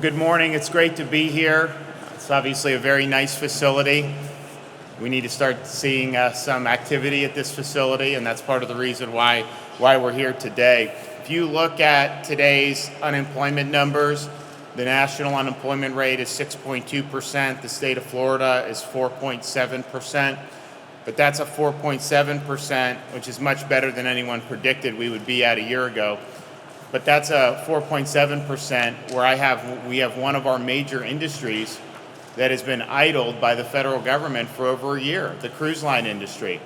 Good morning. It's great to be here. It's obviously a very nice facility. We need to start seeing some activity at this facility, and that's part of the reason why we're here today. If you look at today's unemployment numbers, the national unemployment rate is 6.2%. The state of Florida is 4.7%. But that's a 4.7%, which is much better than anyone predicted we would be at a year ago. But that's a 4.7% where we have one of our major industries that has been idled by the federal government for over a year, the cruise line industry.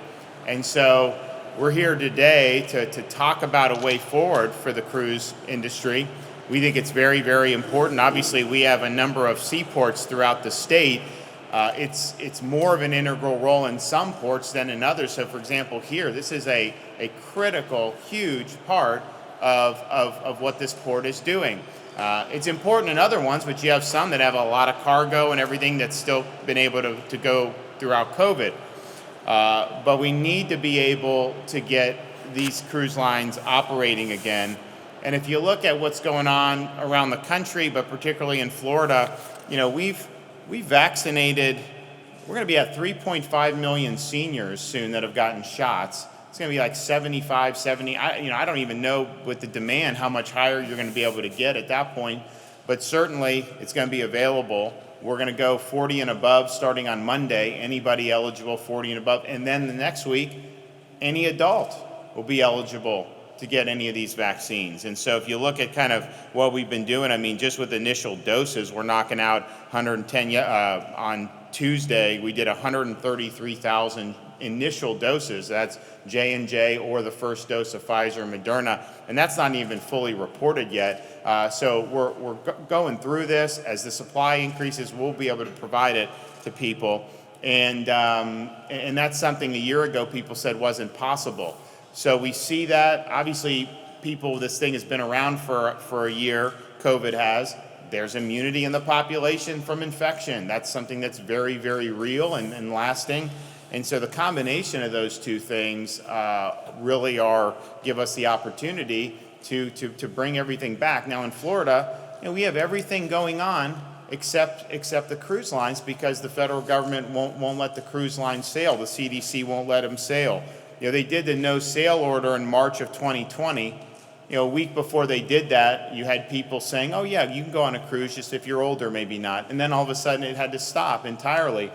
And so we're here today to talk about a way forward for the cruise industry. We think it's very, very important. Obviously, we have a number of seaports throughout the state. It's more of an integral role in some ports than in others. So for example, here, this is a critical, huge part of what this port is doing. It's important in other ones, but you have some that have a lot of cargo and everything that's still been able to go throughout COVID. But we need to be able to get these cruise lines operating again. And if you look at what's going on around the country, but particularly in Florida, we've vaccinated, we're going to be at 3.5 million seniors soon that have gotten shots. It's going to be like 75, 70. I don't even know with the demand how much higher you're going to be able to get at that point, but certainly it's going to be available. We're going to go 40 and above starting on Monday, anybody eligible 40 and above. And then the next week, any adult will be eligible to get any of these vaccines. And so if you look at kind of what we've been doing, just with initial doses, we're knocking out 110. On Tuesday, we did 133,000 initial doses. That's J&J or the first dose of Pfizer and Moderna, and that's not even fully reported yet. So we're going through this. As the supply increases, we'll be able to provide it to people, and that's something a year ago people said wasn't possible. So we see that. Obviously, this thing has been around for a year, COVID has. There's immunity in the population from infection. That's something that's very, very real and lasting. And so the combination of those two things really give us the opportunity to bring everything back. Now in Florida, we have everything going on except the cruise lines, because the federal government won't let the cruise lines sail. The CDC won't let them sail. They did the no sail order in March of 2020. A week before they did that, you had people saying, "Oh yeah, you can go on a cruise, just if you're older, maybe not." And then all of a sudden, it had to stop entirely.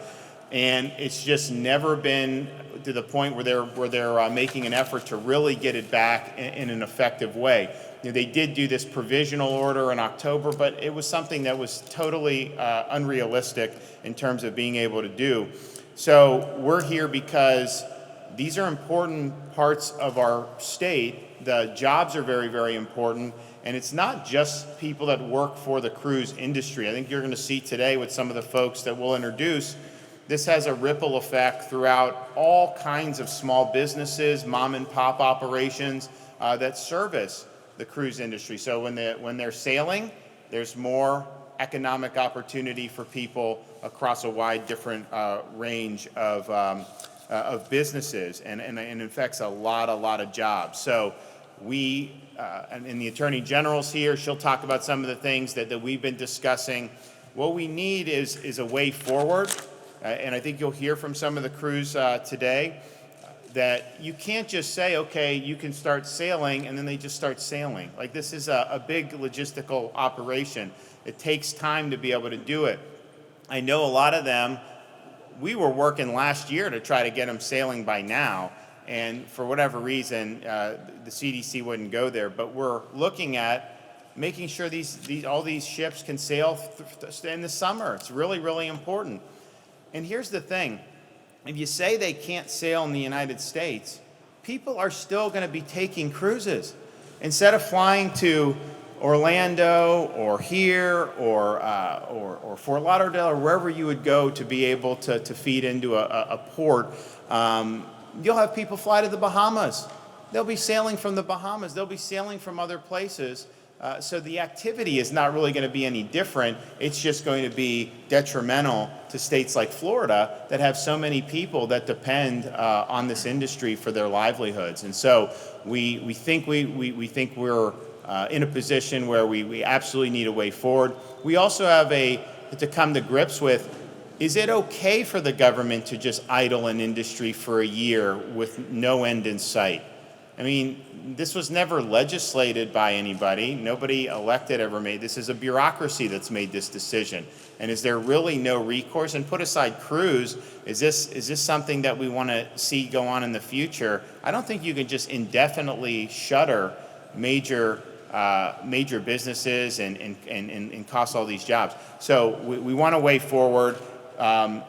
And it's just never been to the point where they're making an effort to really get it back in an effective way. They did do this provisional order in October, but it was something that was totally unrealistic in terms of being able to do. So we're here because these are important parts of our state. The jobs are very, very important. And it's not just people that work for the cruise industry. I think you're going to see today with some of the folks that we'll introduce, this has a ripple effect throughout all kinds of small businesses, mom and pop operations that service the cruise industry. So when they're sailing, there's more economic opportunity for people across a wide different range of businesses, and it affects a lot of jobs. So and the Attorney General's here. She'll talk about some of the things that we've been discussing. What we need is a way forward. And I think you'll hear from some of the crews today that you can't just say, okay, you can start sailing, and then they just start sailing. Like, this is a big logistical operation. It takes time to be able to do it. I know a lot of them, we were working last year to try to get them sailing by now, and for whatever reason, the CDC wouldn't go there. But we're looking at making sure all these ships can sail in the summer. It's really, really important. And here's the thing, if you say they can't sail in the United States, people are still going to be taking cruises. Instead of flying to Orlando or here or Fort Lauderdale or wherever you would go to be able to feed into a port, you'll have people fly to the Bahamas. They'll be sailing from the Bahamas. They'll be sailing from other places. So the activity is not really going to be any different. It's just going to be detrimental to states like Florida that have so many people that depend on this industry for their livelihoods. And so we think we're in a position where we absolutely need a way forward. We also have to come to grips with, is it okay for the government to just idle an industry for a year with no end in sight? I mean, this was never legislated by anybody. Nobody elected ever made. This is a bureaucracy that's made this decision. And is there really no recourse? And put aside Cruz, is this something that we want to see go on in the future? I don't think you can just indefinitely shutter major businesses and cost all these jobs. So we want a way forward.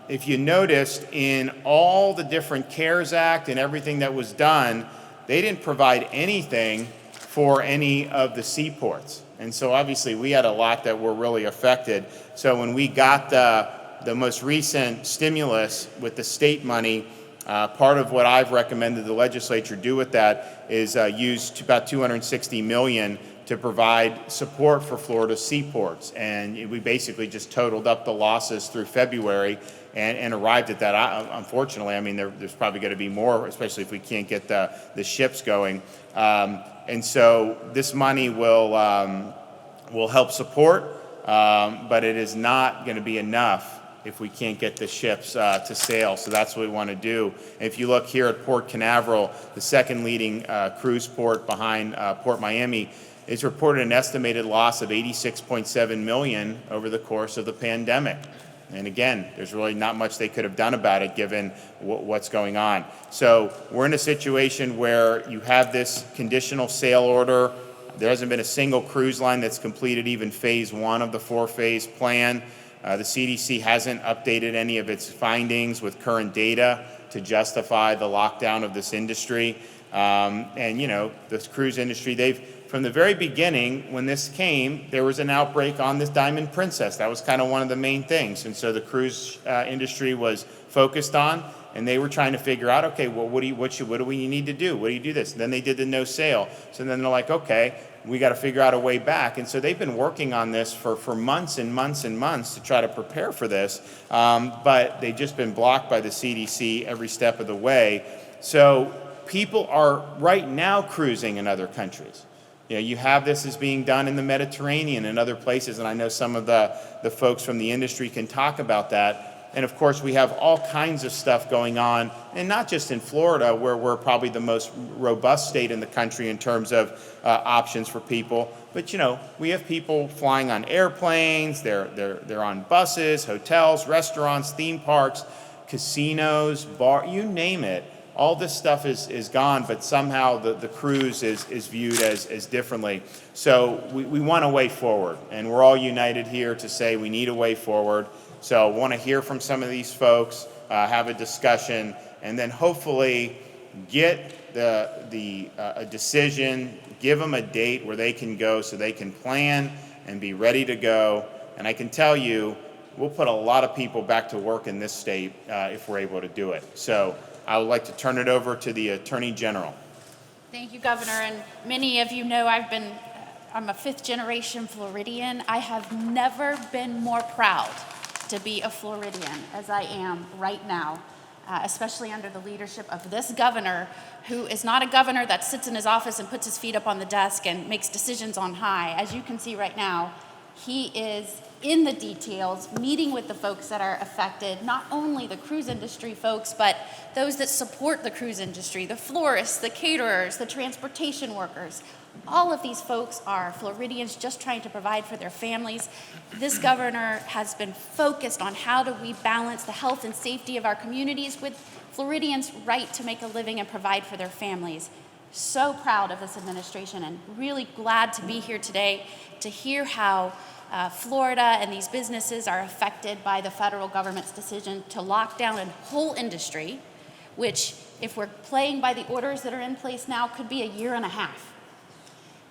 If you noticed, in all the different CARES Act and everything that was done, they didn't provide anything for any of the seaports. And so obviously we had a lot that were really affected. So when we got the most recent stimulus with the state money, part of what I've recommended the legislature do with that is use about $260 million to provide support for Florida seaports. And we basically just totaled up the losses through February and arrived at that. Unfortunately, I mean, there's probably going to be more, especially if we can't get the ships going. And so this money will help support, but it is not going to be enough if we can't get the ships to sail. So that's what we want to do. And if you look here at Port Canaveral, the second leading cruise port behind Port Miami, it's reported an estimated loss of $86.7 million over the course of the pandemic. And again, there's really not much they could have done about it given what's going on. So we're in a situation where you have this conditional sail order. There hasn't been a single cruise line that's completed even phase one of the 4-phase plan. The CDC hasn't updated any of its findings with current data to justify the lockdown of this industry. And you know, this cruise industry, from the very beginning, when this came, there was an outbreak on this Diamond Princess. That was kind of one of the main things. And so the cruise industry was focused on, and they were trying to figure out, okay, well, what do we need to do? What do you do this? And then they did the no sail. So then they're like, okay, we got to figure out a way back. And so they've been working on this for months and months and months to try to prepare for this. But they've just been blocked by the CDC every step of the way. So people are right now cruising in other countries. You know, you have this as being done in the Mediterranean and other places, and I know some of the folks from the industry can talk about that. And of course, we have all kinds of stuff going on, and not just in Florida, where we're probably the most robust state in the country in terms of options for people. But you know, we have people flying on airplanes, they're on buses, hotels, restaurants, theme parks, casinos, bar, you name it. All this stuff is gone, but somehow the cruise is viewed as differently. So we want a way forward, and we're all united here to say we need a way forward. So I want to hear from some of these folks, have a discussion, and then hopefully get a decision, give them a date where they can go so they can plan and be ready to go. And I can tell you, we'll put a lot of people back to work in this state if we're able to do it. So I would like to turn it over to the Attorney General. Thank you, Governor. And many of you know I'm a fifth-generation Floridian. I have never been more proud to be a Floridian as I am right now, especially under the leadership of this governor, who is not a governor that sits in his office and puts his feet up on the desk and makes decisions on high. As you can see right now, he is in the details, meeting with the folks that are affected, not only the cruise industry folks, but those that support the cruise industry, the florists, the caterers, the transportation workers. All of these folks are Floridians just trying to provide for their families. This governor has been focused on how do we balance the health and safety of our communities with Floridians' right to make a living and provide for their families. So proud of this administration and really glad to be here today to hear how Florida and these businesses are affected by the federal government's decision to lock down a whole industry, which, if we're playing by the orders that are in place now, could be a year and a half.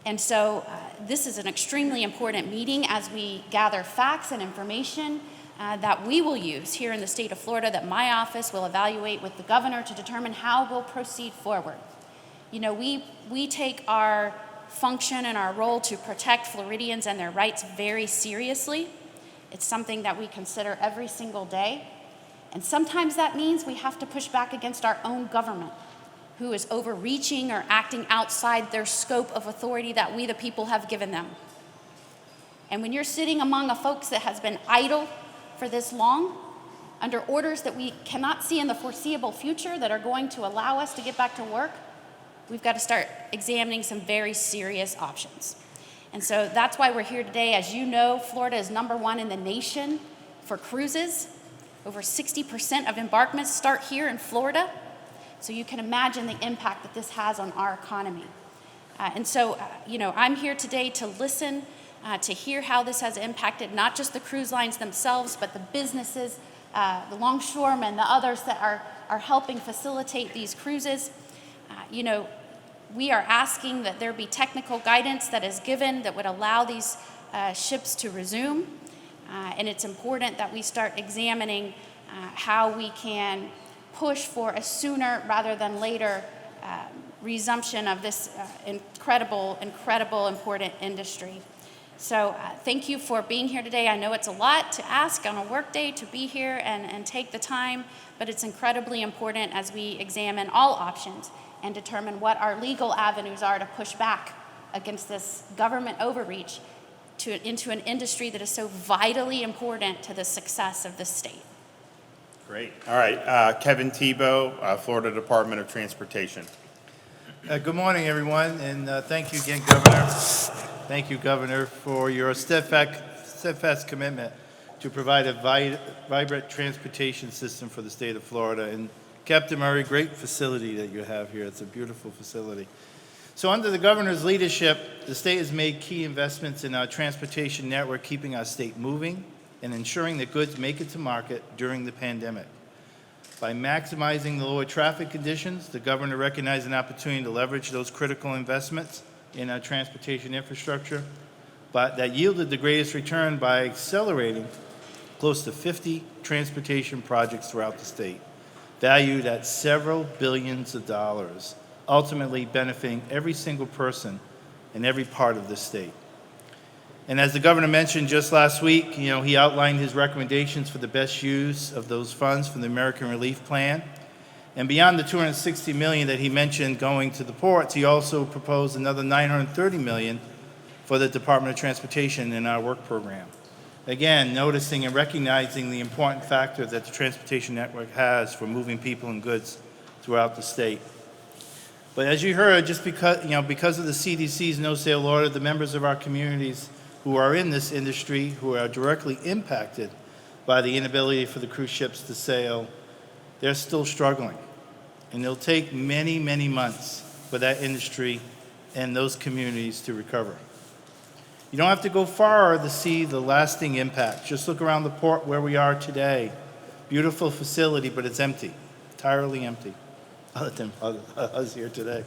And so this is an extremely important meeting as we gather facts and information that we will use here in the state of Florida, that my office will evaluate with the governor to determine how we'll proceed forward. You know, we take our function and our role to protect Floridians and their rights very seriously. It's something that we consider every single day. And sometimes that means we have to push back against our own government, who is overreaching or acting outside their scope of authority that we the people have given them. And when you're sitting among a folks that has been idle for this long, under orders that we cannot see in the foreseeable future that are going to allow us to get back to work, we've got to start examining some very serious options. And so that's why we're here today. As you know, Florida is #1 in the nation for cruises. Over 60% of embarkments start here in Florida. So you can imagine the impact that this has on our economy. I'm here today to listen, to hear how this has impacted not just the cruise lines themselves, but the businesses, the longshoremen, the others that are helping facilitate these cruises. We are asking that there be technical guidance that is given that would allow these ships to resume. And it's important that we start examining how we can push for a sooner rather than later resumption of this incredible, important industry. So thank you for being here today. I know it's a lot to ask on a work day to be here and take the time, but it's incredibly important as we examine all options and determine what our legal avenues are to push back against this government overreach into an industry that is so vitally important to the success of this state. Great. All right, Kevin Tebow, Florida Department of Transportation. Good morning, everyone, and thank you again, Governor. Thank you, Governor, for your steadfast commitment to provide a vibrant transportation system for the state of Florida. And Captain Murray, great facility that you have here. It's a beautiful facility. So under the Governor's leadership, the state has made key investments in our transportation network, keeping our state moving and ensuring that goods make it to market during the pandemic. By maximizing the lower traffic conditions, the Governor recognized an opportunity to leverage those critical investments in our transportation infrastructure, but that yielded the greatest return by accelerating close to 50 transportation projects throughout the state, valued at several billions of dollars, ultimately benefiting every single person in every part of the state. And as the Governor mentioned just last week, he outlined his recommendations for the best use of those funds from the American Relief Plan. And beyond the $260 million that he mentioned going to the ports, he also proposed another $930 million for the Department of Transportation in our work program. Again, noticing and recognizing the important factor that the transportation network has for moving people and goods throughout the state. But as you heard, just because of the CDC's no-sail order, the members of our communities who are in this industry, who are directly impacted by the inability for the cruise ships to sail, they're still struggling. And it'll take many, many months for that industry and those communities to recover. You don't have to go far to see the lasting impact. Just look around the port where we are today. Beautiful facility, but it's empty, entirely empty, other than us here today.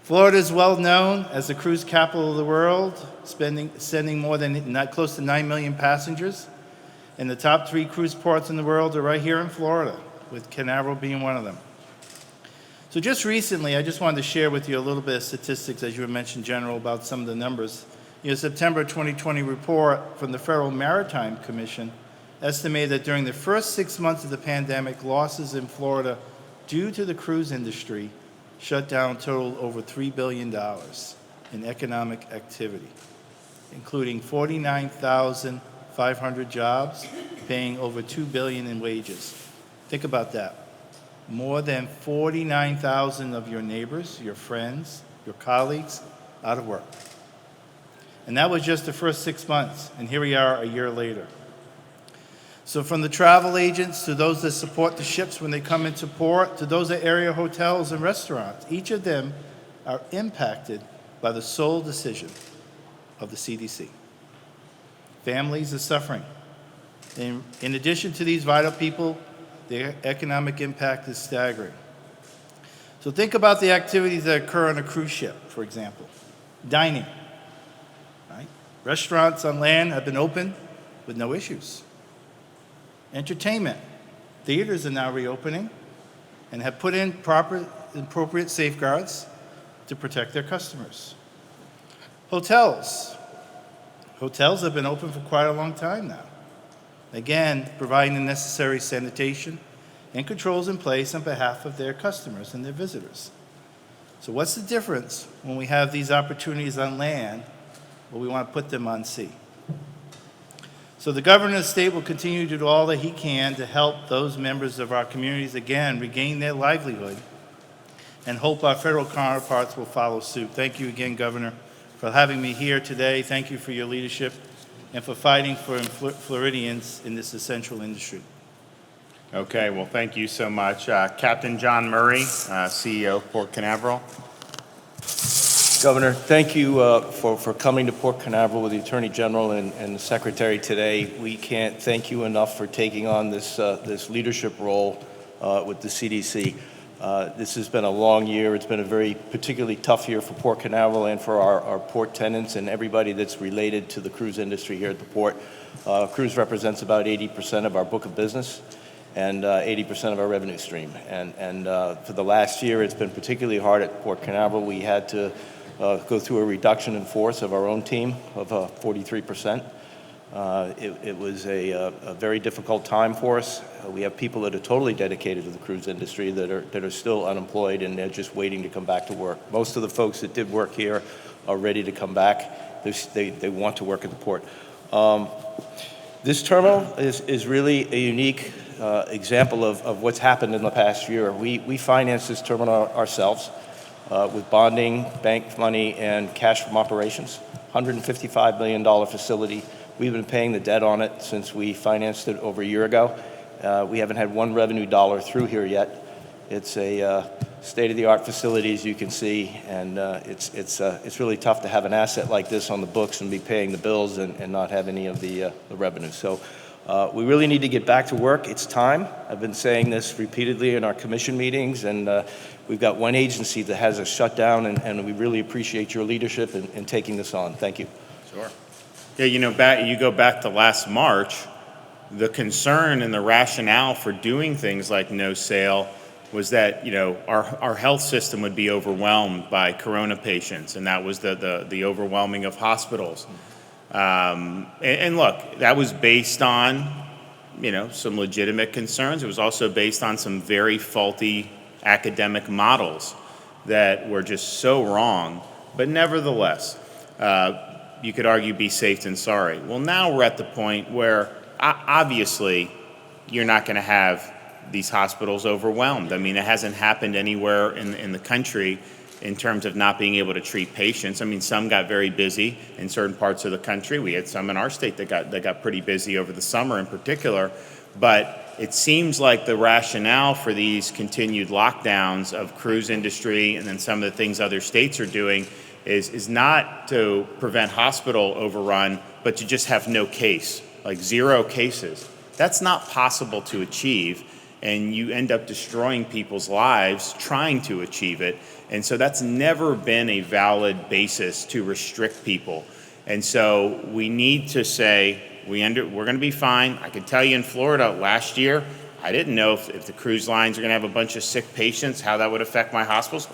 Florida is well known as the cruise capital of the world, sending more than close to 9 million passengers. And the top 3 cruise ports in the world are right here in Florida, with Canaveral being one of them. So just recently, I just wanted to share with you a little bit of statistics, as you had mentioned, General, about some of the numbers. September 2020 report from the Federal Maritime Commission estimated that during the first 6 months of the pandemic, losses in Florida due to the cruise industry shut down totaled over $3 billion in economic activity, including 49,500 jobs, paying over $2 billion in wages. Think about that. More than 49,000 of your neighbors, your friends, your colleagues out of work. And that was just the first 6 months, and here we are a year later. So from the travel agents to those that support the ships when they come into port, to those at area hotels and restaurants, each of them are impacted by the sole decision of the CDC. Families are suffering. And in addition to these vital people, the economic impact is staggering. So think about the activities that occur on a cruise ship, for example. Dining. Right? Restaurants on land have been open with no issues. Entertainment. Theaters are now reopening and have put in appropriate safeguards to protect their customers. Hotels. Hotels have been open for quite a long time now. Again, providing the necessary sanitation and controls in place on behalf of their customers and their visitors. So what's the difference when we have these opportunities on land, but we want to put them on sea? So the governor of the state will continue to do all that he can to help those members of our communities, again, regain their livelihood, and hope our federal counterparts will follow suit. Thank you again, Governor, for having me here today. Thank you for your leadership and for fighting for Floridians in this essential industry. Okay, well, thank you so much. Captain John Murray, CEO of Port Canaveral. Governor, thank you for coming to Port Canaveral with the Attorney General and the Secretary today. We can't thank you enough for taking on this leadership role with the CDC. This has been a long year. It's been a very particularly tough year for Port Canaveral and for our port tenants and everybody that's related to the cruise industry here at the port. Cruise represents about 80% of our book of business and 80% of our revenue stream. And for the last year, it's been particularly hard at Port Canaveral. We had to go through a reduction in force of our own team of 43%. It was a very difficult time for us. We have people that are totally dedicated to the cruise industry that are still unemployed, and they're just waiting to come back to work. Most of the folks that did work here are ready to come back. They want to work at the port. This terminal is really a unique example of what's happened in the past year. We financed this terminal ourselves with bonding, bank money, and cash from operations. $155 million facility. We've been paying the debt on it since we financed it over a year ago. We haven't had one revenue dollar through here yet. It's a state-of-the-art facility, as you can see, and it's really tough to have an asset like this on the books and be paying the bills and not have any of the revenue. So we really need to get back to work. It's time. I've been saying this repeatedly in our commission meetings, and we've got one agency that has us shut down, and we really appreciate your leadership in taking this on. Thank you. Sure. Yeah, you go back to last March, the concern and the rationale for doing things like no sale was that, our health system would be overwhelmed by corona patients, and that was the overwhelming of hospitals. And look, that was based on, some legitimate concerns. It was also based on some very faulty academic models that were just so wrong. But nevertheless, you could argue be safe than sorry. Well, now we're at the point where obviously you're not going to have these hospitals overwhelmed. I mean, it hasn't happened anywhere in the country in terms of not being able to treat patients. I mean, some got very busy in certain parts of the country. We had some in our state that got pretty busy over the summer in particular. But it seems like the rationale for these continued lockdowns of cruise industry and then some of the things other states are doing is not to prevent hospital overrun, but to just have no case, like 0 cases. That's not possible to achieve, and you end up destroying people's lives trying to achieve it. And so that's never been a valid basis to restrict people. And so we need to say, we're going to be fine. I can tell you in Florida last year, I didn't know if the cruise lines are going to have a bunch of sick patients, how that would affect my hospitals.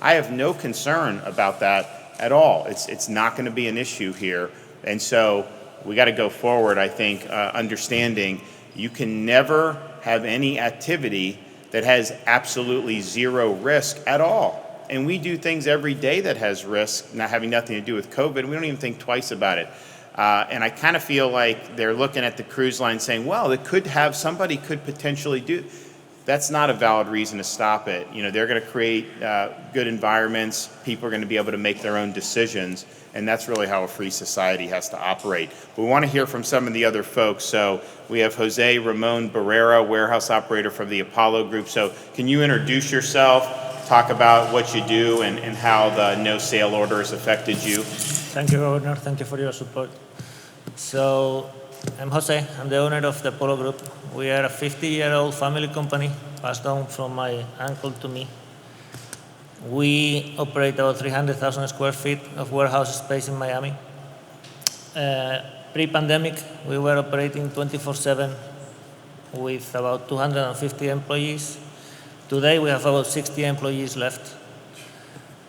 I have no concern about that at all. It's not going to be an issue here. And so we got to go forward, I think, understanding you can never have any activity that has absolutely 0 risk at all. And we do things every day that has risk, not having nothing to do with COVID. We don't even think twice about it. And I kind of feel like they're looking at the cruise line saying, well, somebody could potentially do. That's not a valid reason to stop it. They're going to create good environments. People are going to be able to make their own decisions. And that's really how a free society has to operate. We want to hear from some of the other folks. So we have Jose Ramon Barrera, warehouse operator from the Apollo Group. So can you introduce yourself, talk about what you do and how the no sale order has affected you? Thank you, Governor. Thank you for your support. So I'm Jose. I'm the owner of the Apollo Group. We are a 50-year-old family company passed down from my uncle to me. We operate about 300,000 square feet of warehouse space in Miami. Pre-pandemic, we were operating 24/7 with about 250 employees. Today, we have about 60 employees left.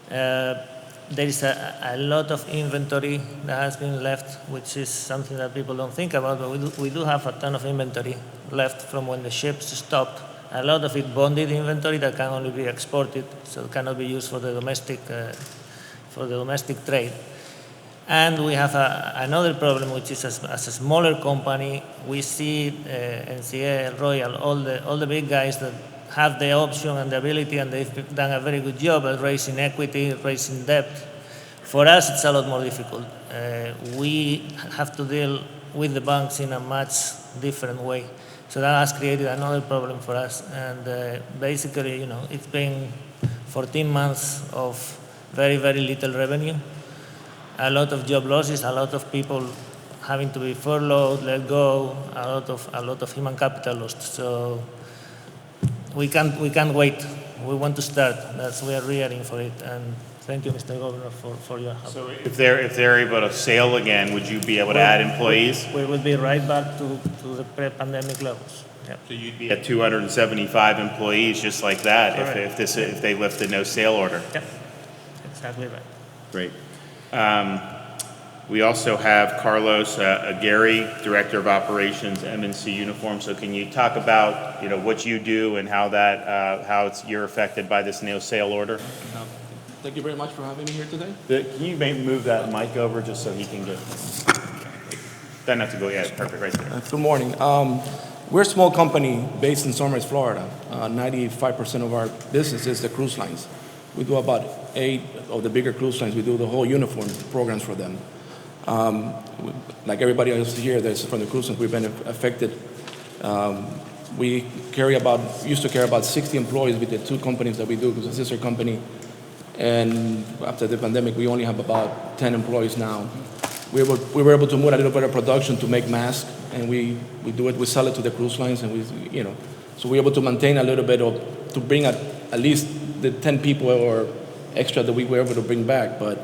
There is a lot of inventory that has been left, which is something that people don't think about, but we do have a ton of inventory left from when the ships stopped a lot of it bonded inventory that can only be exported, so it cannot be used for the domestic trade. And we have another problem, which is as a smaller company, we see NCA, Royal, all the big guys that have the option and the ability, and they've done a very good job at raising equity, raising debt. For us, it's a lot more difficult. We have to deal with the banks in a much different way. So that has created another problem for us. And basically, it's been 14 months of very, very little revenue, a lot of job losses, a lot of people having to be furloughed, let go, a lot of human capital lost. So we can't wait. We want to start. We are rearing for it. And thank you, Mr. Governor, for your help. So if they're able to sail again, would you be able to add employees? We will be right back to the pre-pandemic levels. Yep. So you'd be at 275 employees just like that if they lift the no sail order. Yep, exactly right. Great. We also have Carlos Aguirre, Director of Operations, M&C Uniform. So can you talk about what you do and how you're affected by this no sail order? Thank you very much for having me here today. Can you maybe move that mic over just so he can get? Doesn't have to go. Yeah, perfect, right there. Good morning. We're a small company based in Sunrise, Florida. 95% of our business is the cruise lines. We do about 8 of the bigger cruise lines. We do the whole uniform programs for them. Like everybody else here that's from the cruise lines, we've been affected. We used to carry about 60 employees with the 2 companies that we do, because it's a sister company. And after the pandemic, we only have about 10 employees now. We were able to move a little bit of production to make masks, and we sell it to the cruise lines, and so we're able to maintain a little bit to bring at least the 10 people or extra that we were able to bring back. But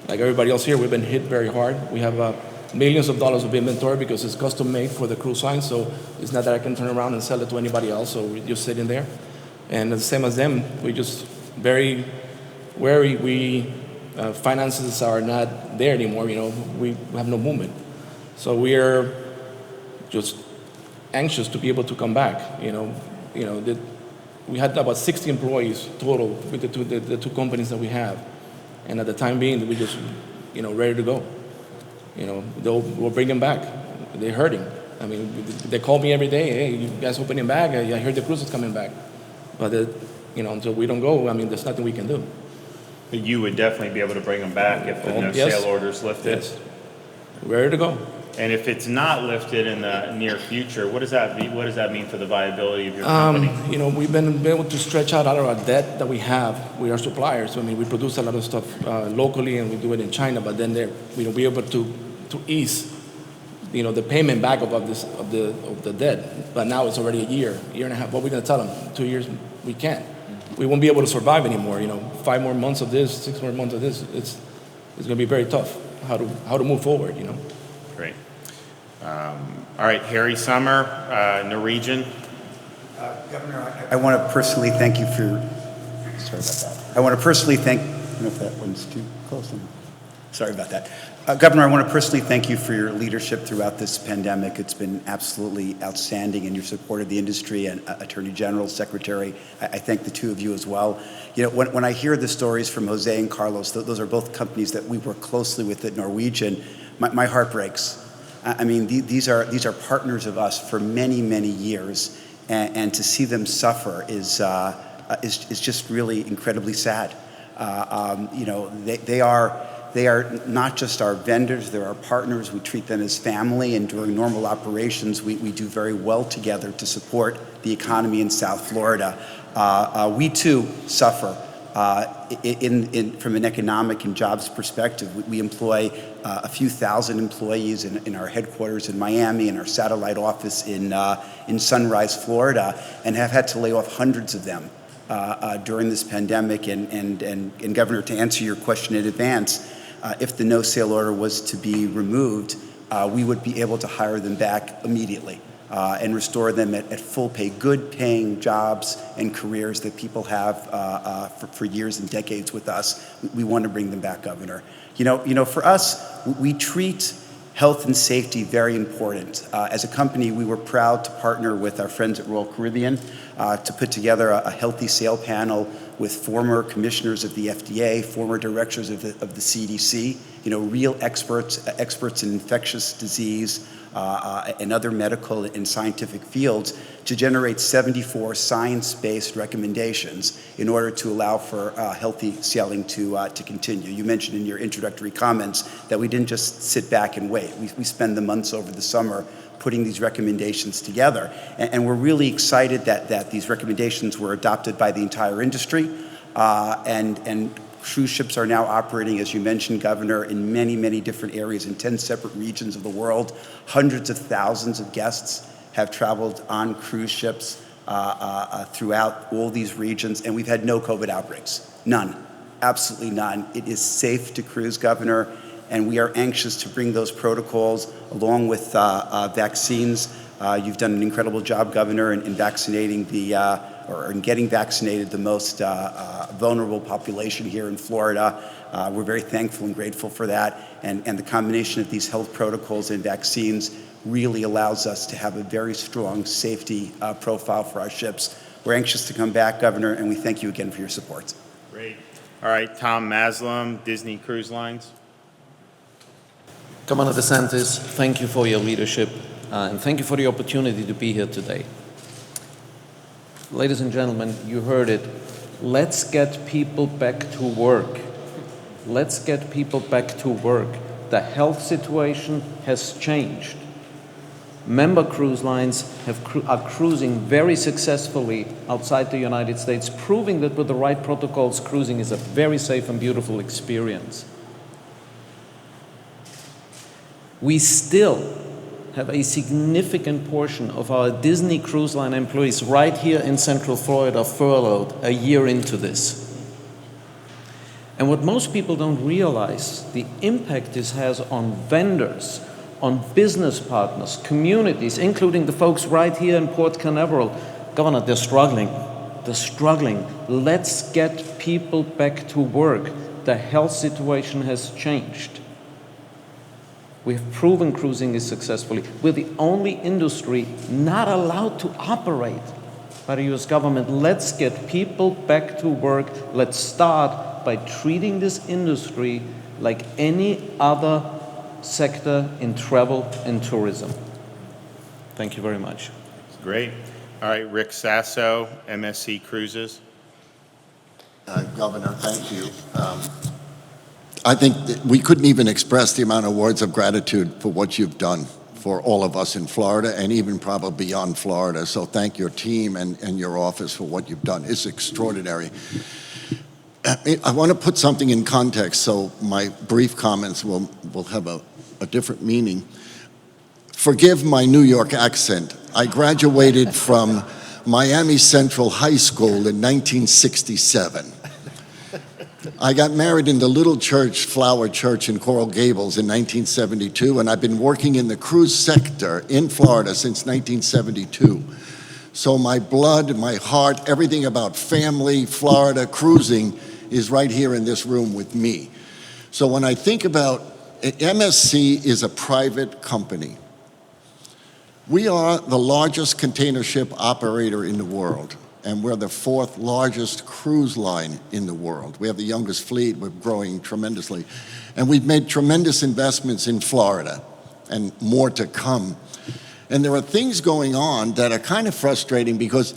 like everybody else here, we've been hit very hard. We have millions of dollars of inventory because it's custom made for the cruise line, so it's not that I can turn around and sell it to anybody else, so we're just sitting there. And the same as them, we just very wary. Finances are not there anymore. We have no movement, so we are just anxious to be able to come back. We had about 60 employees total with the 2 companies that we have, and at the time being, we just ready to go. We'll bring them back. They're hurting. I mean, they call me every day. Hey, you guys opening back? I heard the cruise is coming back, but until we don't go, I mean, there's nothing we can do. But you would definitely be able to bring them back if the no sail order is lifted. Yes, we're ready to go. And if it's not lifted in the near future, what does that mean? What does that mean for the viability of your company? We've been able to stretch out of our debt that we have with our suppliers. I mean, we produce a lot of stuff locally, and we do it in China. But then we're able to ease, the payment back of the debt. But now it's already a year and a half. What are we going to tell them? 2 years? We can't. We won't be able to survive anymore. 5 more months of this, 6 more months of this. It's going to be very tough. How to move forward? Great. All right, Harry Summer, Norwegian. Governor, I want to personally thank you for. Sorry about that. I want to personally thank. I don't know if that one's too close. Sorry about that. Governor, I want to personally thank you for your leadership throughout this pandemic. It's been absolutely outstanding, and your support of the industry and Attorney General, Secretary. I thank the 2 of you as well. When I hear the stories from Jose and Carlos, those are both companies that we work closely with at Norwegian. My heart breaks. I mean, these are partners of us for many, many years, and to see them suffer is just really incredibly sad. They are not just our vendors, they're our partners. We treat them as family, and during normal operations, we do very well together to support the economy in South Florida. We too suffer from an economic and jobs perspective. We employ a few thousand employees in our headquarters in Miami and our satellite office in Sunrise, Florida, and have had to lay off hundreds of them during this pandemic. And Governor, to answer your question in advance, if the no sail order was to be removed, we would be able to hire them back immediately and restore them at full pay, good paying jobs and careers that people have for years and decades with us. We want to bring them back, Governor. For us, we treat Health and safety, very important. As a company, we were proud to partner with our friends at Royal Caribbean to put together a healthy sail panel with former commissioners of the FDA, former directors of the CDC, real experts in infectious disease and other medical and scientific fields, to generate 74 science-based recommendations in order to allow for healthy sailing to continue. You mentioned in your introductory comments that we didn't just sit back and wait. We spend the months over the summer putting these recommendations together. And we're really excited that these recommendations were adopted by the entire industry. And cruise ships are now operating, as you mentioned, Governor, in many, many different areas in 10 separate regions of the world. Hundreds of thousands of guests have traveled on cruise ships throughout all these regions, and we've had no COVID outbreaks. None. Absolutely none. It is safe to cruise, Governor, and we are anxious to bring those protocols along with vaccines. You've done an incredible job, Governor, in vaccinating or in getting vaccinated the most vulnerable population here in Florida. We're very thankful and grateful for that. And the combination of these health protocols and vaccines really allows us to have a very strong safety profile for our ships. We're anxious to come back, Governor, and we thank you again for your support. Great. All right, Tom Maslam, Disney Cruise Lines. Governor DeSantis, thank you for your leadership and thank you for the opportunity to be here today. Ladies and gentlemen, you heard it. Let's get people back to work. Let's get people back to work. The health situation has changed. Member cruise lines are cruising very successfully outside the United States, proving that with the right protocols, cruising is a very safe and beautiful experience. We still have a significant portion of our Disney Cruise Line employees right here in Central Florida furloughed a year into this. And what most people don't realize, the impact this has on vendors, on business partners, communities, including the folks right here in Port Canaveral. Governor, they're struggling. They're struggling. Let's get people back to work. The health situation has changed. We have proven cruising is successfully. We're the only industry not allowed to operate by the US government. Let's get people back to work. Let's start by treating this industry like any other sector in travel and tourism. Thank you very much. Great. All right, Rick Sasso, MSC Cruises. Governor, thank you. I think that we couldn't even express the amount of words of gratitude for what you've done for all of us in Florida and even probably beyond Florida. So thank your team and your office for what you've done. It's extraordinary. I want to put something in context so my brief comments will have a different meaning. Forgive my New York accent. I graduated from Miami Central High School in 1967. I got married in the little church, Flower Church in Coral Gables in 1972, and I've been working in the cruise sector in Florida since 1972. So my blood, my heart, everything about family, Florida, cruising is right here in this room with me. So when I think about MSC is a private company. We are the largest container ship operator in the world, and we're the fourth largest cruise line in the world. We have the youngest fleet, we're growing tremendously. And we've made tremendous investments in Florida, and more to come. And there are things going on that are kind of frustrating because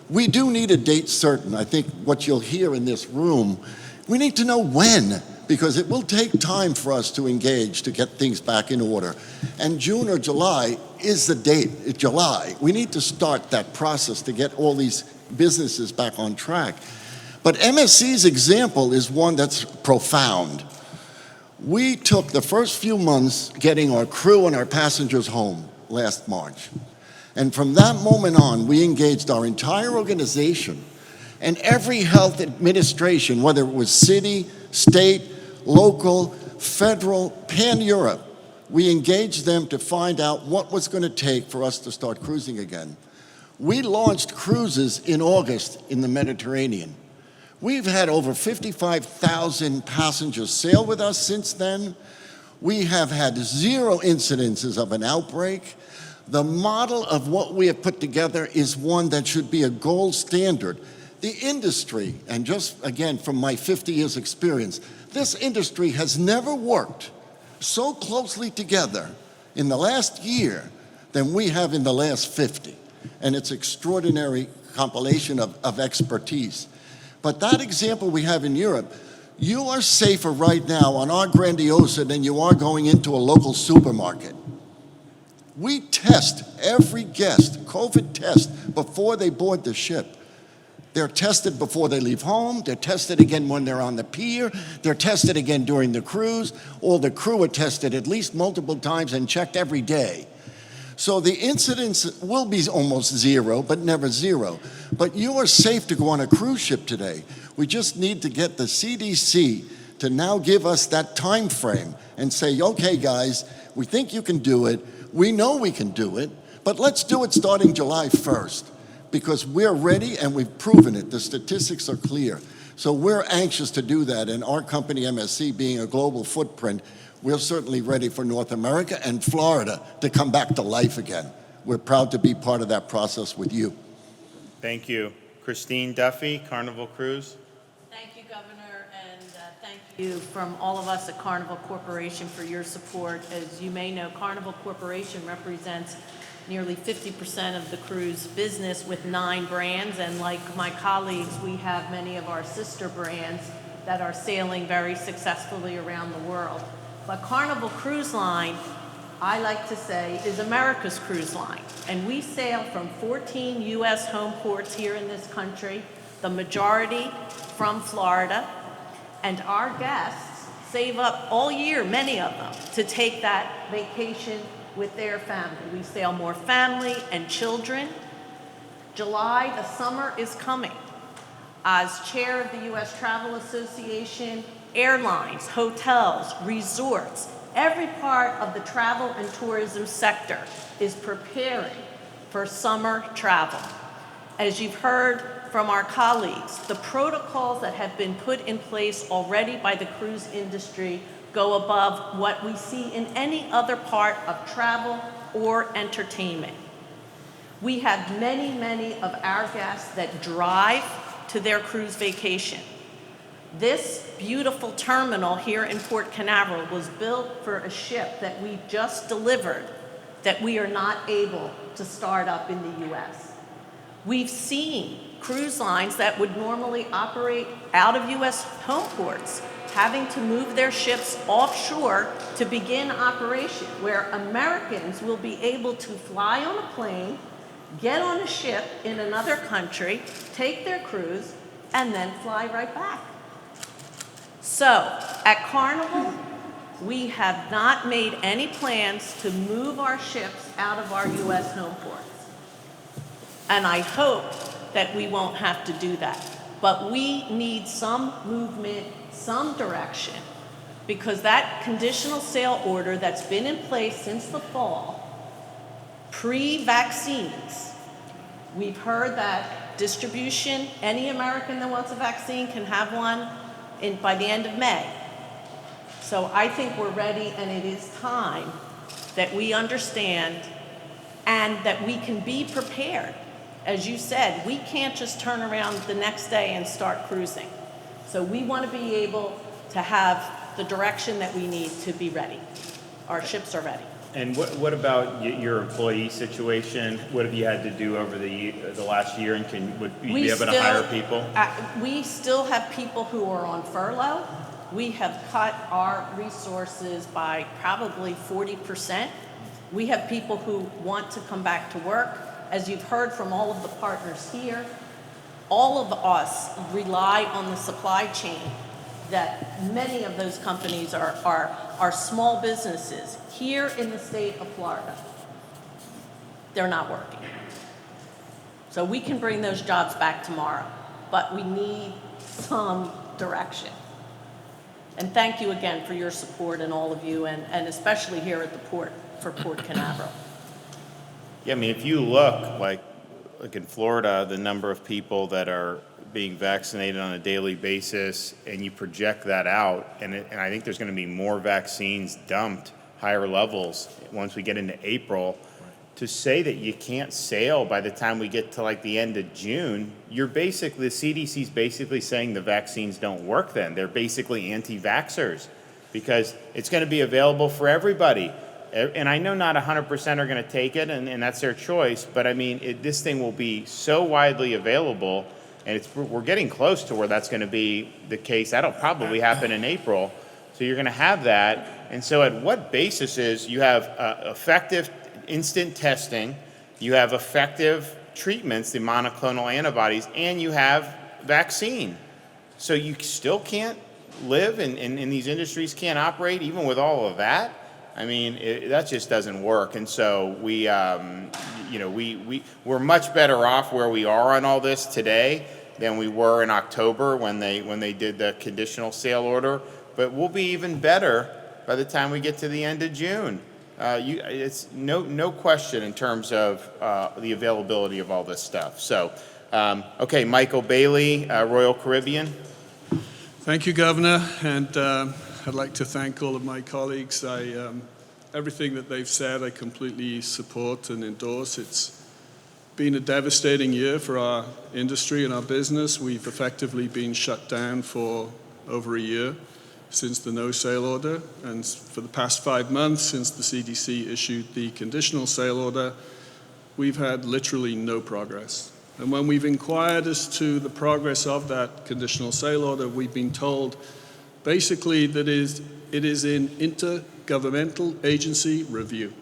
we do need a date certain. I think what you'll hear in this room, we need to know when, because it will take time for us to engage to get things back in order. And June or July is the date, it's July. We need to start that process to get all these businesses back on track. But MSC's example is one that's profound. We took the first few months getting our crew and our passengers home last March. And from that moment on, we engaged our entire organization and every health administration, whether it was city, state, local, federal, pan-Europe, we engaged them to find out what was going to take for us to start cruising again. We launched cruises in August in the Mediterranean. We've had over 55,000 passengers sail with us since then. We have had 0 incidences of an outbreak. The model of what we have put together is one that should be a gold standard. The industry, and just again from my 50 years experience, this industry has never worked so closely together in the last year than we have in the last 50. And it's extraordinary compilation of expertise. But that example we have in Europe, you are safer right now on our Grandiosa than you are going into a local supermarket. We test every guest, COVID test, before they board the ship. They're tested before they leave home. They're tested again when they're on the pier. They're tested again during the cruise. All the crew are tested at least multiple times and checked every day. So the incidence will be almost 0, but never 0. But you are safe to go on a cruise ship today. We just need to get the CDC to now give us that time frame and say, okay, guys, we think you can do it. We know we can do it, but let's do it starting July 1st because we're ready and we've proven it. The statistics are clear. So we're anxious to do that, and our company, MSC, being a global footprint, we're certainly ready for North America and Florida to come back to life again. We're proud to be part of that process with you. Thank you. Christine Duffy, Carnival Cruise. Thank you, Governor, and thank you from all of us at Carnival Corporation for your support. As you may know, Carnival Corporation represents nearly 50% of the cruise business with 9 brands, and like my colleagues, we have many of our sister brands that are sailing very successfully around the world. But Carnival Cruise Line, I like to say, is America's cruise line. And we sail from 14 U.S. home ports here in this country, the majority from Florida. And our guests save up all year, many of them, to take that vacation with their family. We sail more family and children. July, the summer is coming. As chair of the U.S. Travel Association, airlines, hotels, resorts, every part of the travel and tourism sector is preparing for summer travel. As you've heard from our colleagues, the protocols that have been put in place already by the cruise industry go above what we see in any other part of travel or entertainment. We have many, many of our guests that drive to their cruise vacation. This beautiful terminal here in Port Canaveral was built for a ship that we just delivered that we are not able to start up in the U.S. We've seen cruise lines that would normally operate out of U.S. home ports having to move their ships offshore to begin operation, where Americans will be able to fly on a plane, get on a ship in another country, take their cruise, and then fly right back. So, at Carnival, we have not made any plans to move our ships out of our U.S. home ports. And I hope that we won't have to do that. But we need some movement, some direction, because that conditional sale order that's been in place since the fall, pre-vaccines, we've heard that distribution, any American that wants a vaccine can have one by the end of May. So I think we're ready, and it is time that we understand and that we can be prepared. As you said, we can't just turn around the next day and start cruising. So we want to be able to have the direction that we need to be ready. Our ships are ready. And what about your employee situation? What have you had to do over the last year, and would you be able to hire people? We still have people who are on furlough. We have cut our resources by probably 40%. We have people who want to come back to work. As you've heard from all of the partners here, all of us rely on the supply chain, that many of those companies are small businesses here in the state of Florida. They're not working. So we can bring those jobs back tomorrow, but we need some direction. And thank you again for your support, and all of you, and especially here at the port for Port Canaveral. Yeah, I mean, if you look, like like in Florida, the number of people that are being vaccinated on a daily basis, and you project that out, and I think there's going to be more vaccines dumped, higher levels, once we get into April. To say that you can't sail by the time we get to like the end of June, the CDC's basically saying the vaccines don't work then. They're basically anti-vaxxers because it's going to be available for everybody. And I know not 100% are going to take it, and that's their choice, but I mean, this thing will be so widely available, and we're getting close to where that's going to be the case. That'll probably happen in April. So you're going to have that. And so at what basis is you have effective instant testing, you have effective treatments, the monoclonal antibodies, and you have vaccine. So you still can't live, and these industries can't operate even with all of that? I mean, that just doesn't work. And so we're much better off where we are on all this today than we were in October when they did the conditional sale order. But we'll be even better by the time we get to the end of June. It's no question in terms of the availability of all this stuff. So, okay, Michael Bailey, Royal Caribbean. Thank you, Governor, and I'd like to thank all of my colleagues. Everything that they've said, I completely support and endorse. It's been a devastating year for our industry and our business. We've effectively been shut down for over a year since the no sale order, and for the past 5 months since the CDC issued the conditional sale order, we've had literally no progress. And when we've inquired as to the progress of that conditional sale order, we've been told basically that it is in intergovernmental agency review.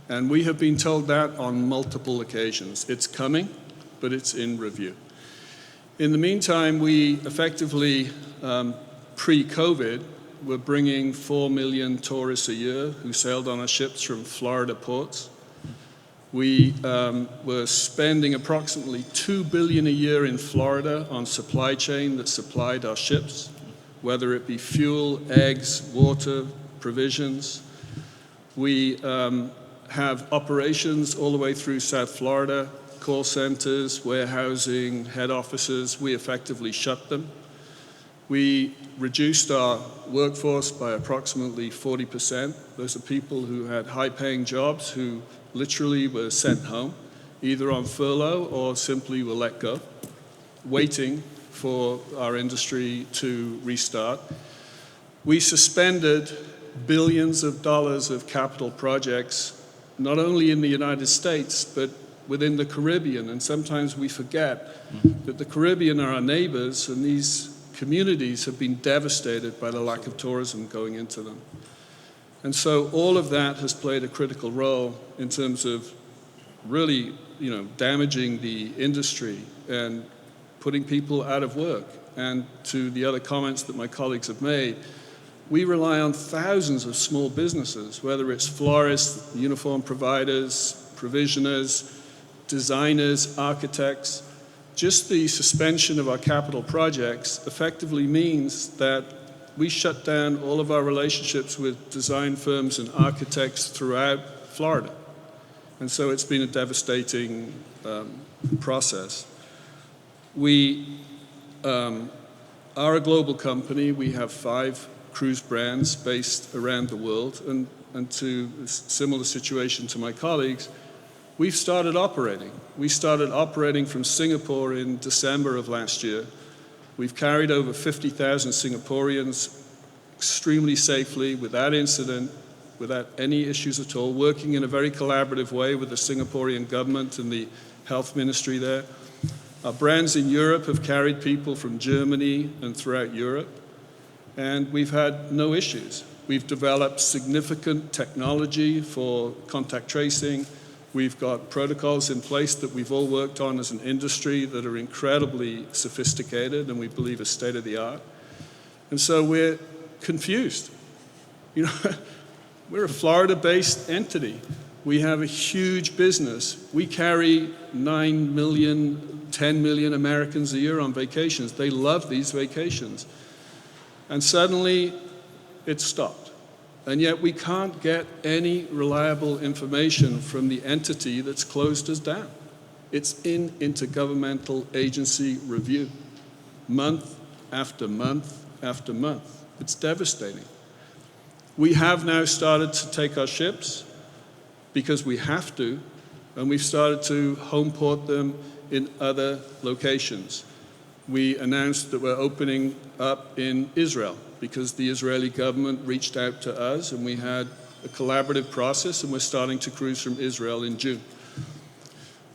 And we have been told that on multiple occasions. It's coming, but it's in review. In the meantime, we effectively, pre-COVID, were bringing 4 million tourists a year who sailed on our ships from Florida ports. We were spending approximately $2 billion a year in Florida on supply chain that supplied our ships, whether it be fuel, eggs, water, provisions. We have operations all the way through South Florida, call centers, warehousing, head offices. We effectively shut them. We reduced our workforce by approximately 40%. Those are people who had high-paying jobs who literally were sent home, either on furlough or simply were let go, waiting for our industry to restart. We suspended billions of dollars of capital projects, not only in the United States, but within the Caribbean. And sometimes we forget that the Caribbean are our neighbors, and these communities have been devastated by the lack of tourism going into them. And so all of that has played a critical role in terms of really, damaging the industry and putting people out of work. And to the other comments that my colleagues have made, we rely on thousands of small businesses, whether it's florists, uniform providers, provisioners, designers, architects. Just the suspension of our capital projects effectively means that we shut down all of our relationships with design firms and architects throughout Florida. And so it's been a devastating process. We are a global company. We have 5 cruise brands based around the world. And to a similar situation to my colleagues, we've started operating. We started operating from Singapore in December of last year. We've carried over 50,000 Singaporeans extremely safely, without incident, without any issues at all, working in a very collaborative way with the Singaporean government and the health ministry there. Our brands in Europe have carried people from Germany and throughout Europe, and we've had no issues. We've developed significant technology for contact tracing. We've got protocols in place that we've all worked on as an industry that are incredibly sophisticated and we believe are state-of-the-art. And so we're confused. We're a Florida-based entity. We have a huge business. We carry 9 million, 10 million Americans a year on vacations. They love these vacations. And suddenly, it stopped. And yet we can't get any reliable information from the entity that's closed us down. It's in intergovernmental agency review, month after month after month. It's devastating. We have now started to take our ships because we have to, and we've started to home port them in other locations. We announced that we're opening up in Israel because the Israeli government reached out to us, and we had a collaborative process, and we're starting to cruise from Israel in June.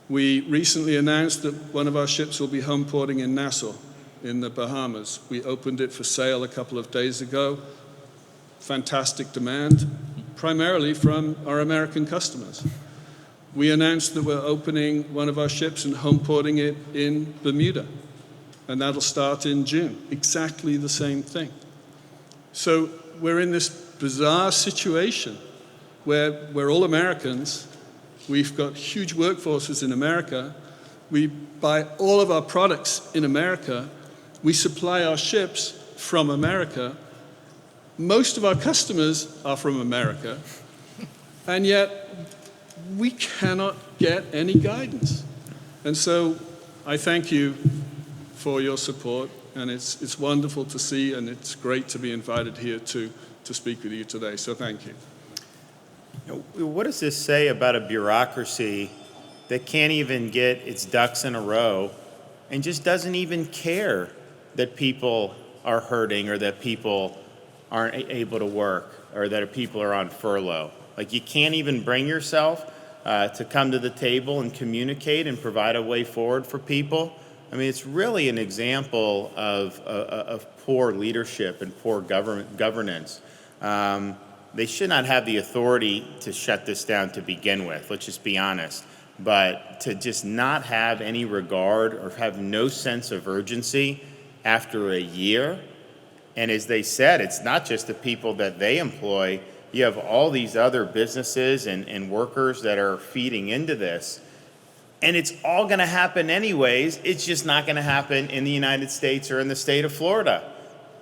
We recently announced that one of our ships will be home porting in Nassau in the Bahamas. We opened it for sale a couple of days ago. Fantastic demand, primarily from our American customers. We announced that we're opening one of our ships and home porting it in Bermuda, and that'll start in June. Exactly the same thing. So we're in this bizarre situation where we're all Americans. We've got huge workforces in America. We buy all of our products in America. We supply our ships from America. Most of our customers are from America, and yet we cannot get any guidance. And so I thank you for your support, and it's wonderful to see, and it's great to be invited here to speak with you today. So thank you. What does this say about a bureaucracy that can't even get its ducks in a row and just doesn't even care that people are hurting or that people aren't able to work or that people are on furlough? Like, you can't even bring yourself to come to the table and communicate and provide a way forward for people. I mean, it's really an example of poor leadership and poor governance. They should not have the authority to shut this down to begin with, let's just be honest. But to just not have any regard or have no sense of urgency after a year. And as they said, it's not just the people that they employ. You have all these other businesses and workers that are feeding into this. And it's all going to happen anyways. It's just not going to happen in the United States or in the state of Florida.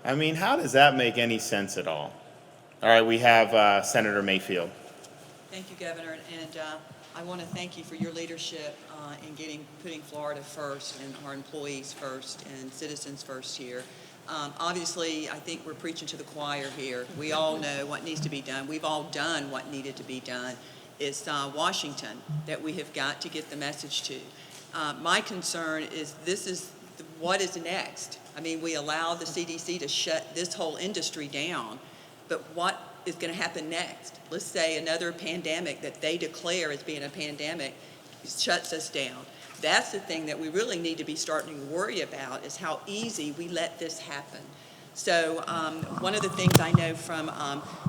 I mean, how does that make any sense at all? All right, we have Senator Mayfield. Thank you, Governor, and I want to thank you for your leadership in putting Florida first and our employees first and citizens first here. Obviously, I think we're preaching to the choir here. We all know what needs to be done. We've all done what needed to be done. It's Washington that we have got to get the message to. My concern is what is next? I mean, we allow the CDC to shut this whole industry down, but what is going to happen next? Let's say another pandemic that they declare as being a pandemic shuts us down. That's the thing that we really need to be starting to worry about, is how easy we let this happen. So one of the things I know from